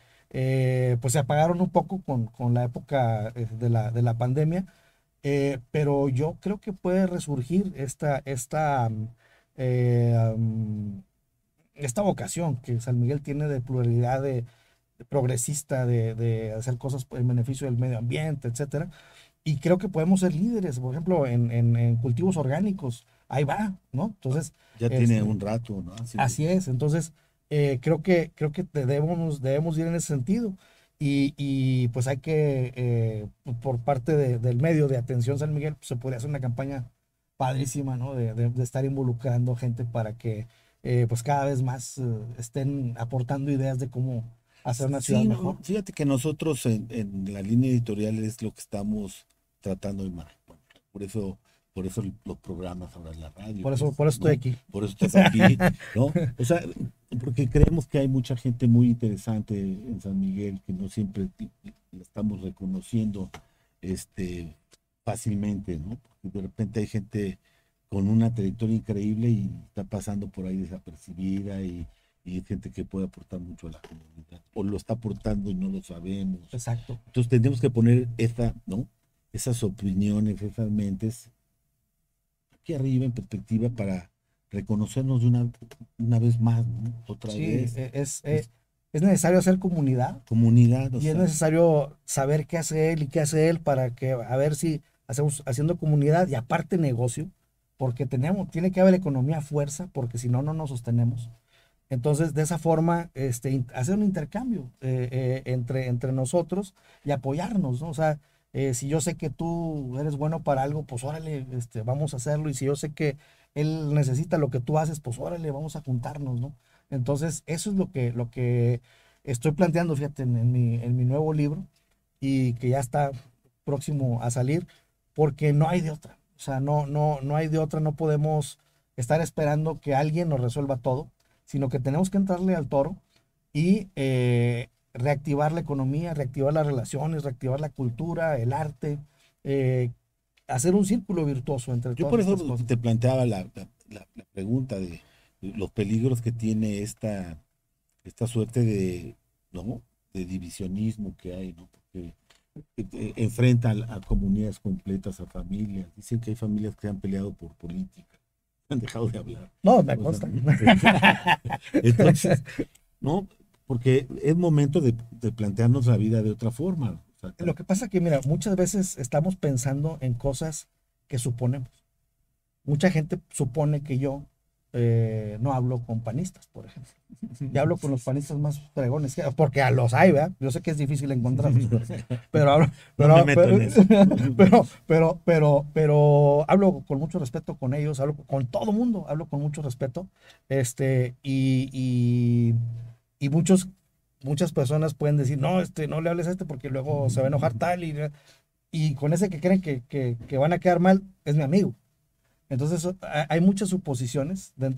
pues se apagaron un poco con la época de la pandemia, pero yo creo que puede resurgir esta vocación que San Miguel tiene de pluralidad, de progresista, de hacer cosas en beneficio del medio ambiente, etcétera. Y creo que podemos ser líderes, por ejemplo, en cultivos orgánicos. Ahí va, ¿no? Entonces, Ya tiene este, un rato, ¿no? Haciendo. así es. Entonces, creo que debemos ir en ese sentido. Y pues hay que, por parte del medio de Atención San Miguel, pues, se podría hacer una campaña padrísima, ¿no? De estar involucrando gente para que pues cada vez más estén aportando ideas de cómo hacer una ciudad Sí, mejor. no, fíjate que nosotros en la línea editorial es lo que estamos tratando de manejar. Por eso los programas ahora en la radio, pues, Por eso estoy ¿no? aquí. Por eso estás aquí, ¿no? O sea, porque creemos que hay mucha gente muy interesante en San Miguel que no siempre la estamos reconociendo este, fácilmente, ¿no? Porque de repente hay gente con una trayectoria increíble y está pasando por ahí desapercibida y es gente que puede aportar mucho a la comunidad, o lo está aportando y no lo sabemos. Exacto. Entonces tenemos que poner ¿no? Esas opiniones, esas mentes aquí arriba en perspectiva para reconocernos una vez más, ¿no? Otra Sí, vez. Es es necesario hacer comunidad comunidad, o y es sea, necesario saber qué hace él y qué hace él para que, a ver si hacemos haciendo comunidad y aparte negocio, porque tiene que haber economía a fuerza, porque si no, no nos sostenemos. Entonces, de esa forma, hacer un intercambio entre nosotros y apoyarnos, ¿no? O sea, si yo sé que tú eres bueno para algo, pues órale, vamos a hacerlo. Y si yo sé que él necesita lo que tú haces, pues órale, vamos a juntarnos, ¿no? Entonces, eso es lo que estoy planteando, fíjate, en mi nuevo libro y que ya está próximo a salir, porque no hay de otra. O sea, no hay de otra, no podemos estar esperando que alguien nos resuelva todo, sino que tenemos que entrarle al toro y reactivar la economía, reactivar las relaciones, reactivar la cultura, el arte, eh, hacer un círculo virtuoso entre yo todas por eso estas cosas. te planteaba la pregunta de los peligros que tiene esta suerte de, ¿no? De divisionismo que hay, ¿no? Porque enfrenta a comunidades completas, a familias. Dicen que hay familias que se han peleado por política, han dejado de hablar. No, me O sea, consta. entonces, ¿no? Porque es momento de plantearnos la vida de otra forma. O sea, Lo que pasa que, mira, muchas veces estamos pensando en cosas que suponemos. Mucha gente supone que yo no hablo con panistas, por ejemplo. Y hablo con los panistas más fregones, porque a los hay, ¿verdad? Yo sé que es difícil encontrarlos, pero hablo, no me pero, meto pero, en eso. pero hablo con mucho respeto con ellos, hablo con todo mundo, hablo con mucho respeto, este, y, y, y muchas personas pueden decir, no, no le hables a porque luego se va a enojar tal, y con ese que creen que van a quedar mal, es mi amigo. Entonces, hay muchas suposiciones de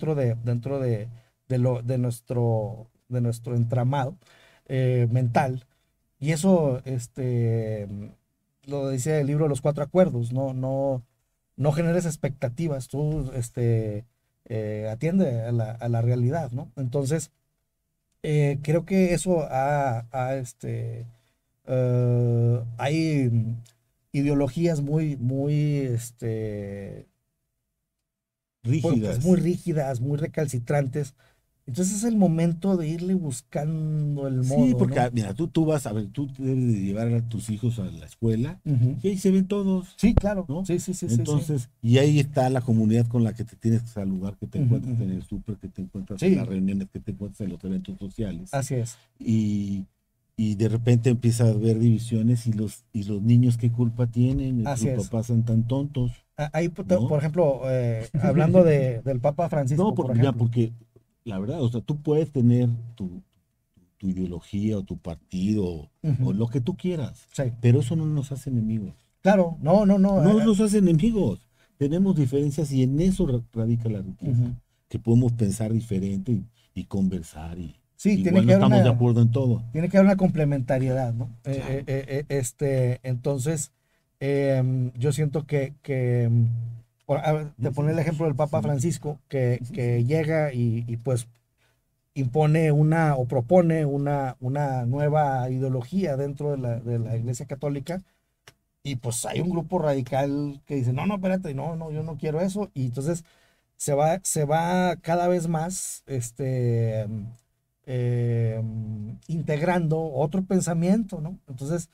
nuestro entramado mental. Y eso, lo decía el libro Los Cuatro Acuerdos, no generes expectativas, tú, atiende a la realidad, ¿no? Entonces, creo que eso hay ideologías muy, pues muy Rígidas. rígidas, muy recalcitrantes. Entonces es el momento de irle buscando el Sí, modo, porque ¿no? mira, tú vas a ver, tú debes de llevar a tus hijos a la escuela Ujú. y ahí se ven todos, Sí, claro. ¿no? Sí, sí, sí, sí, sí. Entonces, y ahí está la comunidad con la que te tienes que saludar, que te Ujú, encuentras ujú. en el súper, que te encuentras en las Sí, reuniones, que te encuentras en los eventos sociales. así es. Y, y de repente empieza a haber divisiones y los niños qué culpa tienen, Así sus es. papás son tan tontos, Ahí, ¿no? por ejemplo, hablando del Papa No, Francisco, por mira, ejemplo. porque la verdad, o sea, tú puedes tener tu tu ideología o tu partido o lo que tú quieras, Sí. pero eso no nos hace enemigos. Claro, no, no, no. No nos hace enemigos. Tenemos diferencias y en eso radica la riqueza. Que podemos pensar diferente y conversar y Sí, igual no estamos de acuerdo en todo. tiene que haber una complementariedad, ¿no? Claro. Entonces, yo siento a ver, te pone el ejemplo del Papa Francisco, que llega y pues impone o propone una nueva ideología dentro de la Iglesia Católica, y pues hay un grupo radical que dice, no, no, espérate, no, no, yo no quiero eso, y entonces se va cada vez más integrando otro pensamiento, ¿no? Entonces,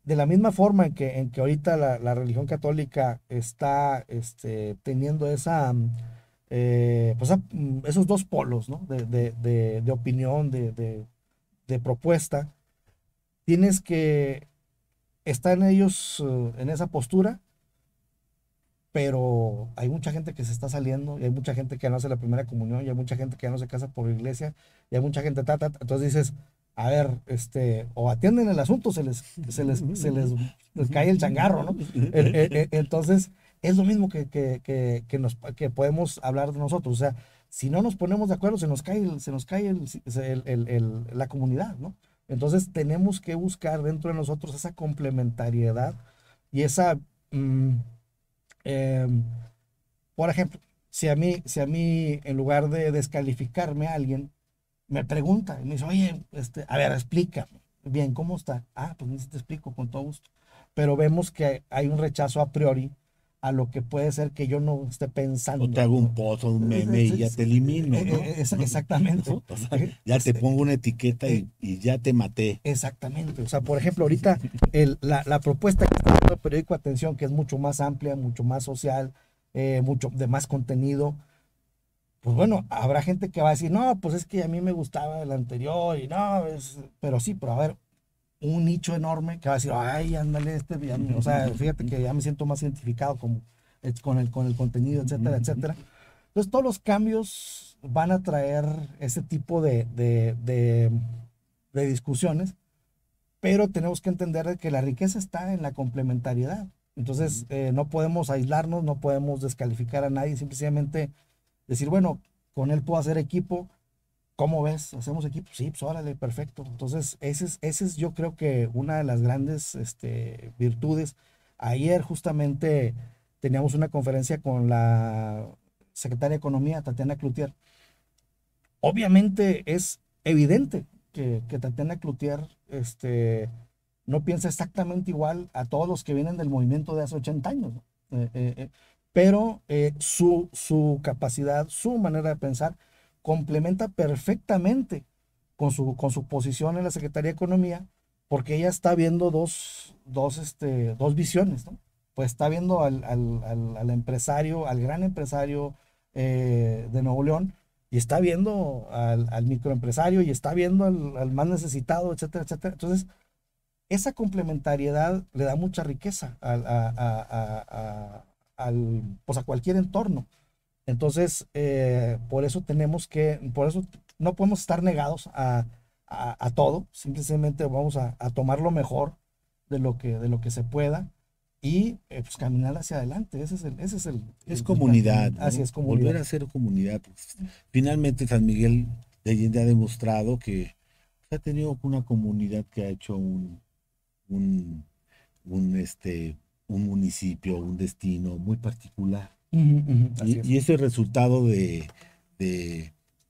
de la misma forma en que ahorita la religión católica está teniendo esos dos polos, ¿no? De opinión, de propuesta, tienes que estar en ellos, en esa postura, pero hay mucha gente que se está saliendo, y hay mucha gente que no hace la primera comunión, y hay mucha gente que ya no se casa por iglesia, y hay mucha gente, entonces dices, a ver, o atienden el asunto, les cae el changarro, ¿no? Entonces, es lo mismo que podemos hablar de nosotros, o sea, si no nos ponemos de acuerdo, se nos cae la comunidad, ¿no? Entonces, tenemos que buscar dentro de nosotros esa complementariedad y esa... Em, por ejemplo, si a mí, en lugar de descalificarme a alguien, me pregunta y me dice, oye, a ver, explícame. Bien, ¿cómo está? Ah, pues sí te explico con todo gusto. Pero vemos que hay un rechazo a priori a lo que puede ser que yo no esté O te pensando, hago un ¿no? post o un meme y ya te elimino, ¿no? Exactamente. ¿No? O sea, ya te pongo una etiqueta y ya te maté. Exactamente. O sea, por ejemplo, ahorita la propuesta que está haciendo el periódico Atención, que es mucho más amplia, mucho más social, mucho de más contenido, pues bueno, habrá gente que va a decir, no, pues es que a mí me gustaba el anterior y no, pero sí, pero a ver, un nicho enorme que va a decir, ay, ándale, o sea, fíjate que ya me siento más identificado con el contenido, etcétera, etcétera. Entonces, todos los cambios van a traer ese tipo de discusiones, pero tenemos que entender de que la riqueza está en la complementariedad. Entonces, no podemos aislarnos, no podemos descalificar a nadie, simplemente decir, bueno, con él puedo hacer equipo. ¿Cómo ves? ¿Hacemos equipo? Sí, pues órale, perfecto. Entonces, ese es yo creo que una de las grandes virtudes. Ayer justamente teníamos una conferencia con la secretaria de Economía, Tatiana Cloutier. Obviamente es evidente que Tatiana Cloutier no piensa exactamente igual a todos los que vienen del movimiento de hace 80 años, ¿no? Pero su capacidad, su manera de pensar, complementa perfectamente con su posición en la Secretaría de Economía, porque ella está viendo dos visiones, ¿no? Pues está viendo al empresario, al gran empresario de Nuevo León, y está viendo al microempresario, y está viendo al más necesitado, etcétera, etcétera. Entonces, esa complementariedad le da mucha riqueza pues a cualquier entorno. Entonces, por eso no podemos estar negados a todo, simplemente vamos a tomar lo mejor de lo que se pueda y pues caminar hacia adelante. Es El comunidad, planteamiento. Así ¿no? es, comunidad. Volver a ser comunidad. Pues, finalmente San Miguel de Allende ha demostrado que ha tenido una comunidad que ha hecho un, un, este, un municipio, un destino muy particular. Ujú, ujú, así es. Y ese resultado de,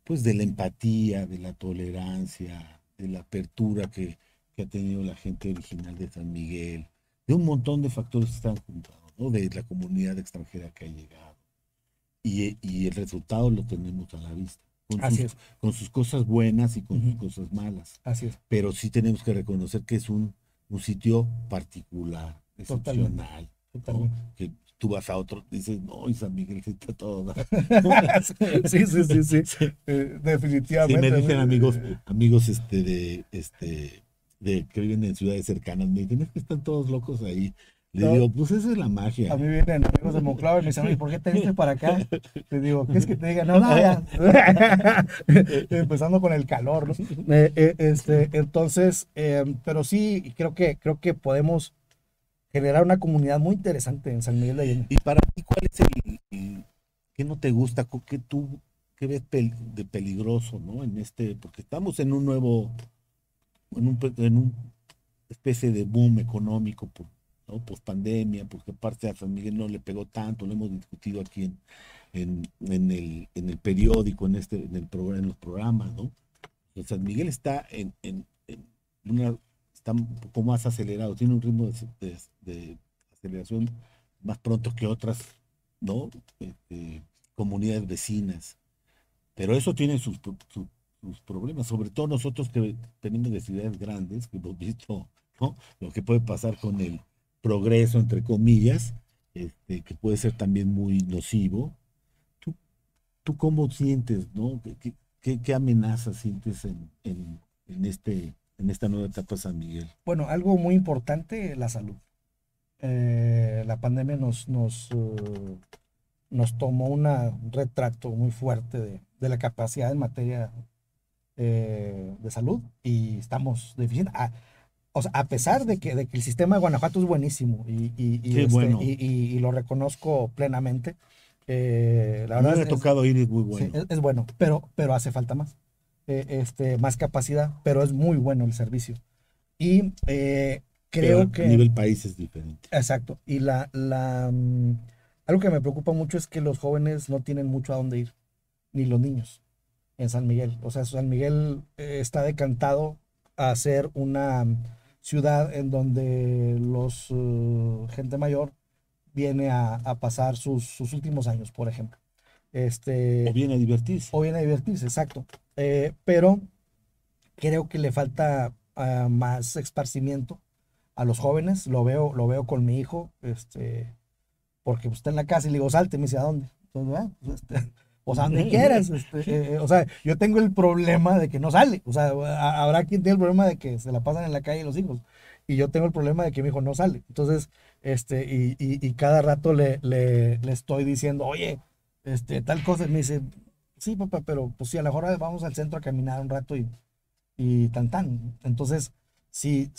pues de la empatía, de la tolerancia, de la apertura que ha tenido la gente original de San Miguel, de un montón de factores que están juntados, ¿no? De la comunidad extranjera que ha llegado. Y el resultado lo tenemos a la vista, Así es. con sus cosas buenas y con sus Ujú, cosas malas. así es. Pero sí tenemos que reconocer que es un sitio particular, Totalmente. excepcional, ¿no? Totalmente. Que tú vas a otro, dices, no, y San Miguel sí está todo dar". Sí, sí, sí, sí. Sí, sí, me Definitivamente. dicen amigos de que viven en ciudades cercanas, me dicen, es que están todos locos ahí. Le digo, pues esa es la magia. A mí vienen amigos de Monclova y me dicen, oye, ¿por qué te viniste para acá? Te digo, ¿qué es que te diga? No, nada. Empezando con el calor, ¿no? Entonces, pero sí, creo que podemos generar una comunidad muy interesante en San Miguel de Allende. Y para ti, ¿cuál es qué no te gusta, qué ves de peligroso, ¿no? Porque estamos en un nuevo, en un especie de boom económico, ¿no? Post pandemia, porque aparte a San Miguel no le pegó tanto, lo hemos discutido aquí en el periódico, en los programas, ¿no? Pues San Miguel está está un poco más acelerado, tiene un ritmo de aceleración más pronto que otras, ¿no? Comunidades vecinas. Pero eso tiene sus problemas, sobre todo nosotros que venimos de ciudades grandes, que hemos visto, ¿no? Lo que puede pasar con el progreso, entre comillas, que puede ser también muy nocivo. ¿Tú, tú cómo sientes, ¿no? ¿Qué amenazas sientes en esta nueva etapa de San Miguel? Bueno, algo muy importante, la salud. La pandemia nos tomó un retrato muy fuerte de la capacidad en materia de salud y estamos deficientes. O sea, a pesar de que el sistema de Guanajuato es buenísimo Qué bueno. y lo reconozco plenamente, la A mí verdad me ha tocado ir y es muy sí, bueno. es bueno, pero hace falta más. Más capacidad, pero es muy bueno el servicio. Y Pero creo a que, nivel país es diferente. exacto, y algo que me preocupa mucho es que los jóvenes no tienen mucho a dónde ir, ni los niños en San Miguel. O sea, San Miguel está decantado a ser una ciudad en donde los gente mayor viene a pasar sus últimos años, por ejemplo. O Este, viene a divertirse. o viene a divertirse, exacto. Pero creo que le falta más esparcimiento a los jóvenes. Lo veo con mi hijo, porque pues, está en la casa y le digo, salte, me dice, ¿a dónde? Entonces, pues, o sea, donde quieras. O sea, yo tengo el problema de que no sale. O sea, habrá quien tiene el problema de que se la pasan en la calle los hijos. Y yo tengo el problema de que mi hijo no sale. Entonces, y cada rato le estoy diciendo, oye, tal cosa. Y me dice, sí, papá, pero pues sí, a lo mejor vamos al centro a caminar un rato y tan tan. Entonces, si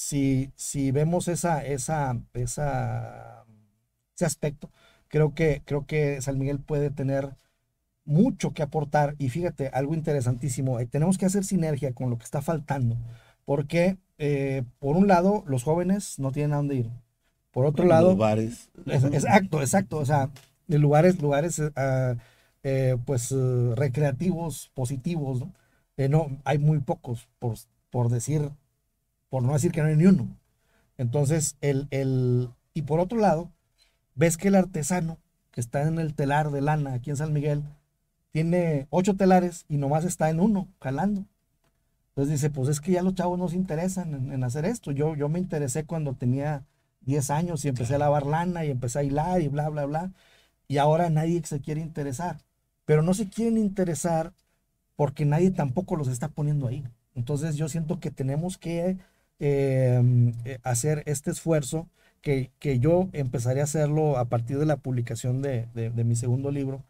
vemos ese aspecto, creo que San Miguel puede tener mucho que aportar. Y fíjate, algo interesantísimo, tenemos que hacer sinergia con lo que está faltando, porque por un lado los jóvenes no tienen a dónde ir, por otro Bueno, los lado, bares. exacto, exacto, o sea, de lugares pues recreativos, positivos, ¿no? No, hay muy pocos, por no decir que no hay ni uno. Entonces, y por otro lado, ves que el artesano que está en el telar de lana aquí en San Miguel tiene 8 telares y nomás está en uno, jalando. Entonces dice, pues es que ya los chavos no se interesan en hacer esto. Yo me interesé cuando tenía 10 años y empecé a Claro. lavar lana y empecé a hilar y bla, bla, bla. Y ahora nadie se quiere interesar. Pero no se quieren interesar porque nadie tampoco los está poniendo ahí. Entonces yo siento que tenemos que hacer este esfuerzo que yo empezaré a hacerlo a partir de la publicación de mi segundo libro,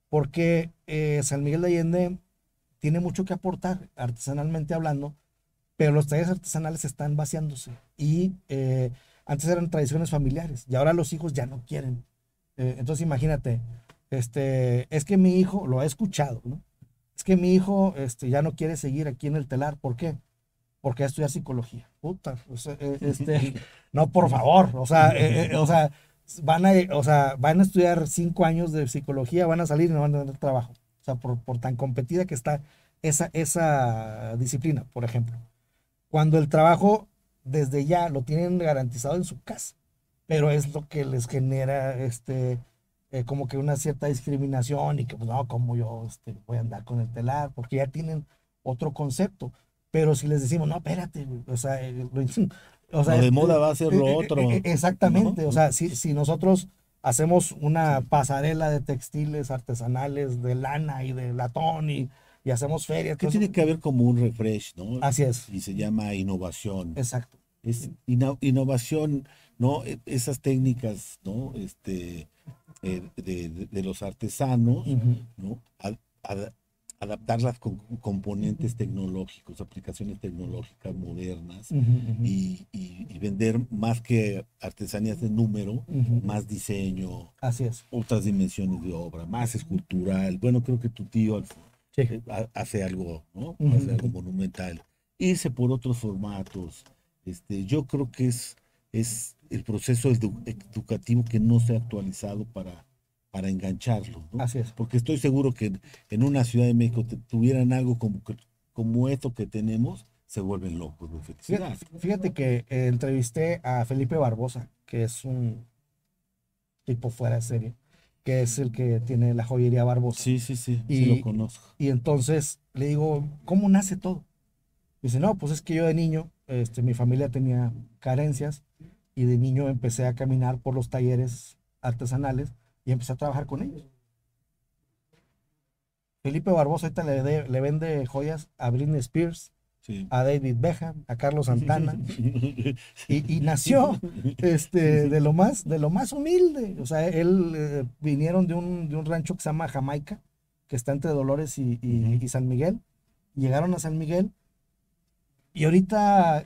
porque San Miguel de Allende tiene mucho que aportar, artesanalmente hablando, pero los talleres artesanales están vaciándose y antes eran tradiciones familiares y ahora los hijos ya no quieren. Entonces imagínate, es que mi hijo, lo ha escuchado, ¿no? Es que mi hijo ya no quiere seguir aquí en el telar. ¿Por qué? Porque va a estudiar psicología. Puta, o sea, no, por favor, van a estudiar 5 años de psicología, van a salir y no van a tener trabajo. O sea, por tan competida que está esa disciplina, por ejemplo. Cuando el trabajo desde ya lo tienen garantizado en su casa, pero es lo que les genera como que una cierta discriminación y que pues no, como yo voy a andar con el telar, porque ya tienen otro concepto. Pero si les decimos, no, espérate, güey, o sea, o sea, Lo de moda va a ser lo otro, ¿no? exactamente, o sea, si nosotros hacemos una pasarela de textiles artesanales, de lana y de latón y hacemos ferias, Que todo eso, tiene que haber como un refresh, ¿no? así es, Y se llama innovación. exacto. es innovación, ¿no? Esas técnicas, ¿no? De los artesanos, Ujú, ¿no? Ad- adaptarlas con componentes tecnológicos, aplicaciones tecnológicas modernas ujú, ujú, y vender más que artesanías de número, ujú. más diseño, Así es. otras dimensiones de obra, más escultural. Bueno, creo que tu tío Sí. hace algo, ¿no? Ujú, Hace algo ujú. monumental. Irse por otros formatos. Yo creo que es el proceso educativo que no se ha actualizado para engancharlo, ¿no? Así es. Porque estoy seguro que en una Ciudad de México tuvieran algo como esto que tenemos, se vuelven locos de Fíjate, felicidad. fíjate que entrevisté a Felipe Barbosa, que es un tipo fuera de serie, que es el que tiene la joyería Barbosa. Sí, sí, sí, sí lo Y, conozco. y entonces le digo, ¿cómo nace todo? Dice, no, pues es que yo de niño, mi familia tenía carencias y de niño empecé a caminar por los talleres artesanales y empecé a trabajar con ellos. Felipe Barbosa ahorita le vende joyas a Britney Spears, Sí. a David Beckham, a Carlos Santana, y nació de lo más humilde. O sea, él vinieron de un rancho que se llama Jamaica, que está entre Dolores Ujú. y San Miguel. Llegaron a San Miguel y ahorita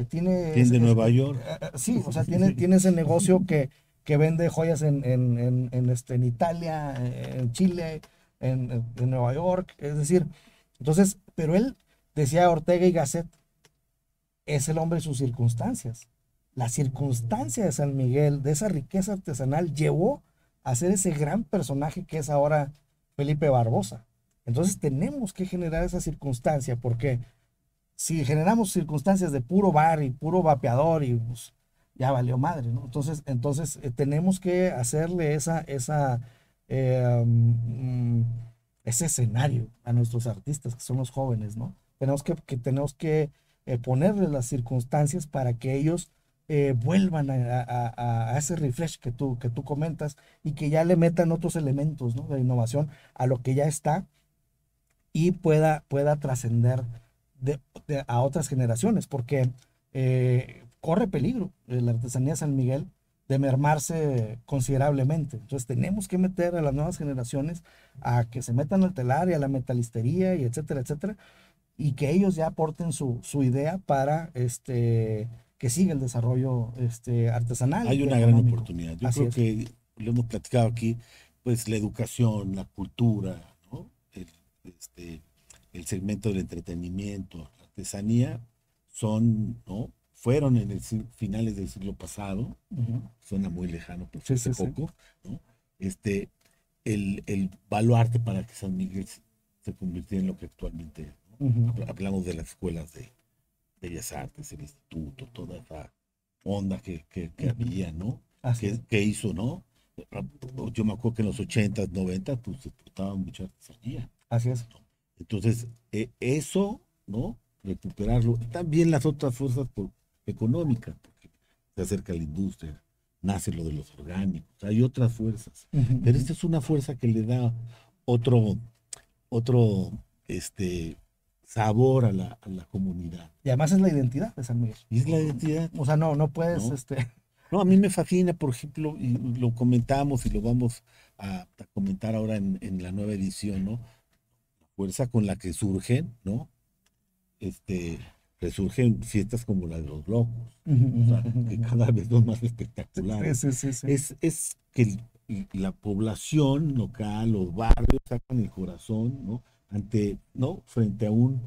tiene, Tiende Nueva York. sí, o sea, tiene ese negocio que vende joyas en Italia, en Chile, en Nueva York. Es decir, entonces, pero él decía Ortega y Gasset, es el hombre de sus circunstancias. La circunstancia de San Miguel, de esa riqueza artesanal, llevó a ser ese gran personaje que es ahora Felipe Barbosa. Entonces tenemos que generar esa circunstancia, porque si generamos circunstancias de puro bar y puro vapeador, y pues, ya valió madre, ¿no? Entonces tenemos que hacerle mm, ese escenario a nuestros artistas, que son los jóvenes, ¿no? Tenemos que ponerles las circunstancias para que ellos vuelvan a ese refresh que tú comentas y que ya le metan otros elementos, ¿no? De innovación a lo que ya está y pueda trascender de, a otras generaciones, porque corre peligro la artesanía de San Miguel de mermarse considerablemente. Entonces tenemos que meter a las nuevas generaciones a que se metan al telar y a la metalistería y etcétera, etcétera, y que ellos ya aporten su idea para que siga el desarrollo artesanal Hay y una gran económico. oportunidad. Yo Así creo es. que lo hemos platicado aquí, pues la educación, la cultura, ¿no? Este, el segmento del entretenimiento, la artesanía, ¿no? Fueron en finales del siglo pasado, Ujú. suena muy lejano, pues Sí, hace sí, sí. poco, ¿no? Este, el baluarte para que San Miguel se convirtiera en lo que actualmente es, ¿no? Ujú. Hablamos de las escuelas de Bellas Artes, el instituto, toda esa onda que Ujú. había, ¿no? Así es. Que hizo, ¿no? Yo me acuerdo que en los 80s, 90 pues se exportaba mucha artesanía. Así es. Entonces, eso, ¿no? Recuperarlo. También las otras fuerzas económicas, porque se acerca la industria, nace lo de los orgánicos, hay otras fuerzas. Ujú, Pero ujú. esta es una fuerza que le da otro, otro, sabor a la comunidad. Y además es la identidad de San Miguel. Y es la identidad, O sea, no puedes, ¿no? No, a mí me fascina, por ejemplo, y lo comentamos y lo vamos a comentar ahora en la nueva edición, ¿no? La fuerza con la que surgen, ¿no? Este, resurgen fiestas como la de los locos, Ujú, o ujú, sea, ujú, que ujú. cada vez son más Sí, espectaculares. sí, sí, sí. Es que la población local, los barrios, sacan el corazón, ¿no? ¿no? Frente a un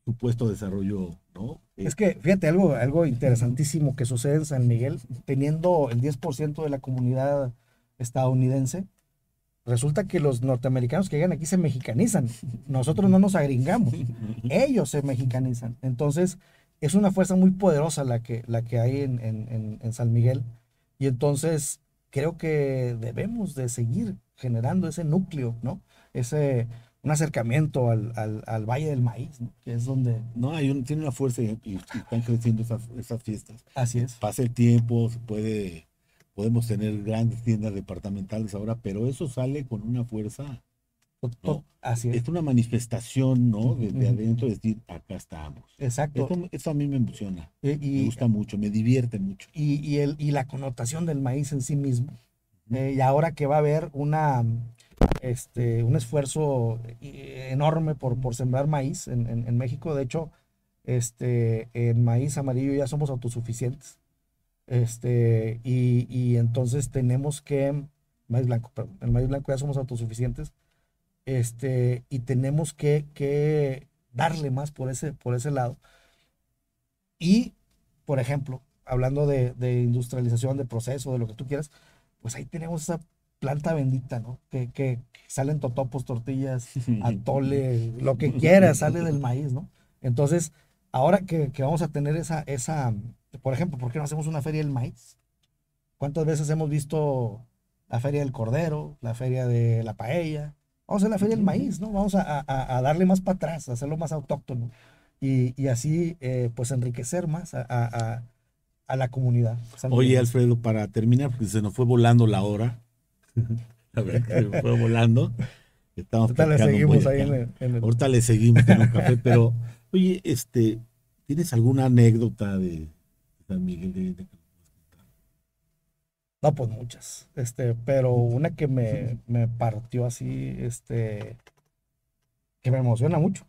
supuesto desarrollo, ¿no? Es que, fíjate, algo interesantísimo que sucede en San Miguel, teniendo el 10% de la comunidad estadounidense, resulta que los norteamericanos que llegan aquí se mexicanizan. Nosotros no nos agringamos, ellos se mexicanizan. Entonces, es una fuerza muy poderosa la que hay en San Miguel. Y entonces, creo que debemos de seguir generando ese núcleo, ¿no? Un acercamiento al Valle del Maíz, ¿no? Que es donde, No, tiene una fuerza y están creciendo esas fiestas. así es. Pasa el tiempo, podemos tener grandes tiendas departamentales ahora, pero eso sale con una fuerza ¿no? Así es. Es una manifestación, ¿no? Desde Ujú. adentro, decir, acá estamos. Exacto. Eso a mí me emociona, Y, me y, gusta mucho, me divierte mucho. y la connotación del maíz en sí mismo. Ujú. Y ahora que va a haber un esfuerzo enorme por sembrar maíz en México. De hecho, en maíz amarillo ya somos autosuficientes. Y entonces tenemos que, maíz blanco, perdón, el maíz blanco ya somos autosuficientes. Y tenemos que darle más por ese lado. Y, por ejemplo, hablando de industrialización, de proceso, de lo que tú quieras, pues ahí tenemos esa planta bendita, ¿no? Que salen totopos, tortillas, atole, lo que quieras, sale del maíz, ¿no? Entonces, ahora que vamos a tener por ejemplo, ¿por qué no hacemos una feria del maíz? ¿Cuántas veces hemos visto la feria del cordero, la feria de la paella? Vamos a hacer la feria del maíz, ¿no? Vamos a darle más para atrás, a hacerlo más autóctono y así, pues, enriquecer más a la comunidad Oye, sanmiguelense. Alfredo, para terminar, porque se nos fue volando la hora, la verdad que se nos fue volando, estamos Ahorita le platicando muy seguimos ahí en acá. el. Ahorita le seguimos con un café, pero, oye, ¿tienes alguna anécdota de San Miguel de No, pues muchas, pero una que me partió así, que me emociona mucho.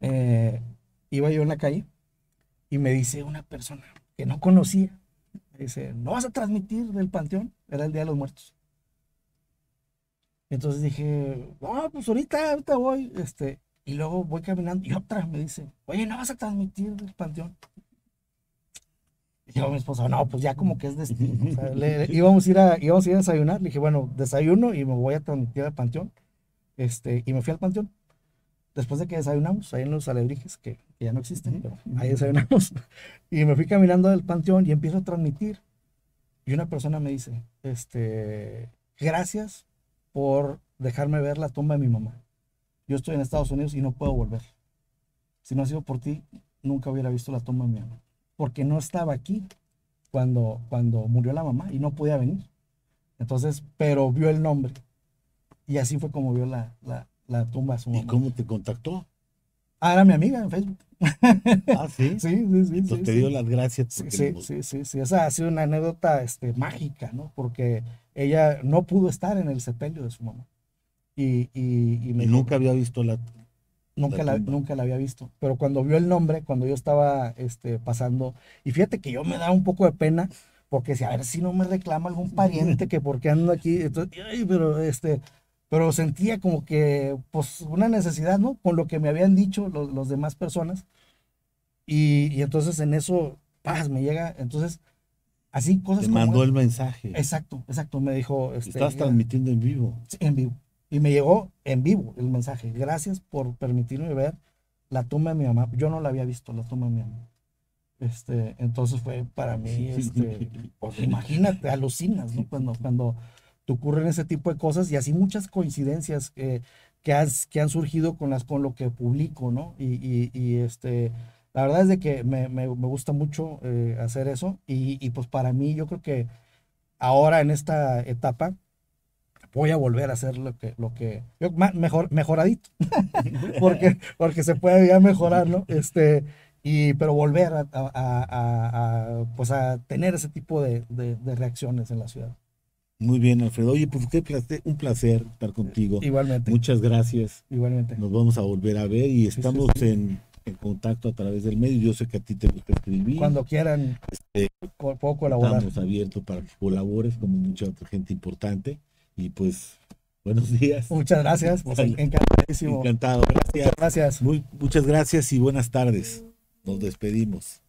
Eh, Iba yo en la calle y me dice una persona que no conocía, me dice, ¿no vas a transmitir del Panteón? Era el Día de los Muertos. Entonces dije, no, pues ahorita voy, y luego voy caminando y otra me dice, oye, ¿no vas a transmitir del Panteón? Y yo a mi esposa, no, pues ya como que es destino. O sea, íbamos a ir a desayunar. Le dije, bueno, desayuno y me voy a transmitir al Panteón. Y me fui al Panteón. Después de que desayunamos, ahí en los alebrijes, que ya no existen, pero ahí desayunamos. Y me fui caminando del Panteón y empiezo a transmitir. Y una persona me dice, gracias por dejarme ver la tumba de mi mamá. Yo estoy en Estados Unidos y no puedo volver. Si no ha sido por ti, nunca hubiera visto la tumba de mi mamá. Porque no estaba aquí cuando murió la mamá y no podía venir. Entonces, pero vio el nombre. Y así fue como vio la tumba de su ¿Y mamá. cómo te contactó? Ah, era mi amiga en Facebook. Ah, sí. Sí, sí, sí, Entonces sí, te dio sí. las gracias Sí, porque sí, sí, sí, sí. Esa ha sido una anécdota, mágica, ¿no? Porque ella no pudo estar en el sepelio de su mamá. Y me y dijo, nunca había visto la tumba. nunca la había visto. Pero cuando vio el nombre, cuando yo estaba, pasando, y fíjate que yo me daba un poco de pena, porque si a ver si no me reclama algún pariente que por qué ando aquí. Entonces, ay, pero sentía como que, pues, una necesidad, ¿no? Con lo que me habían dicho los demás personas. Y entonces en eso, paz, me llega. Entonces, así cosas Te como mandó es. el mensaje. Exacto, exacto. Me dijo, Estás transmitiendo en vivo. sí, en vivo. Y me llegó en vivo el mensaje. Gracias por permitirme ver la tumba de mi mamá. Yo no la había visto, la tumba de mi mamá. Entonces fue para mí, pues imagínate, alucinas, ¿no? Cuando te ocurren ese tipo de cosas y así muchas coincidencias que han surgido con lo que publico, ¿no? La verdad es de que me gusta mucho hacer eso y pues para mí yo creo que ahora en esta etapa voy a volver a hacer mejoradito, porque se puede ya mejorar, ¿no? Pero volver pues a tener ese tipo de reacciones en la ciudad. Muy bien, Alfredo. Oye, pues un placer estar contigo. Igualmente, Muchas gracias. igualmente. Nos vamos a volver a ver y Sí, sí, estamos sí. en contacto a través del medio. Yo sé que a ti te gusta escribir. Cuando quieran, Eh, puedo colaborar. Estamos abiertos para que colabores como mucha otra gente importante. Y pues, buenos días. Muchas gracias, pues Vale, encantadísimo. encantado. Muchas Gracias. gracias. Muchas gracias y buenas tardes. Nos despedimos.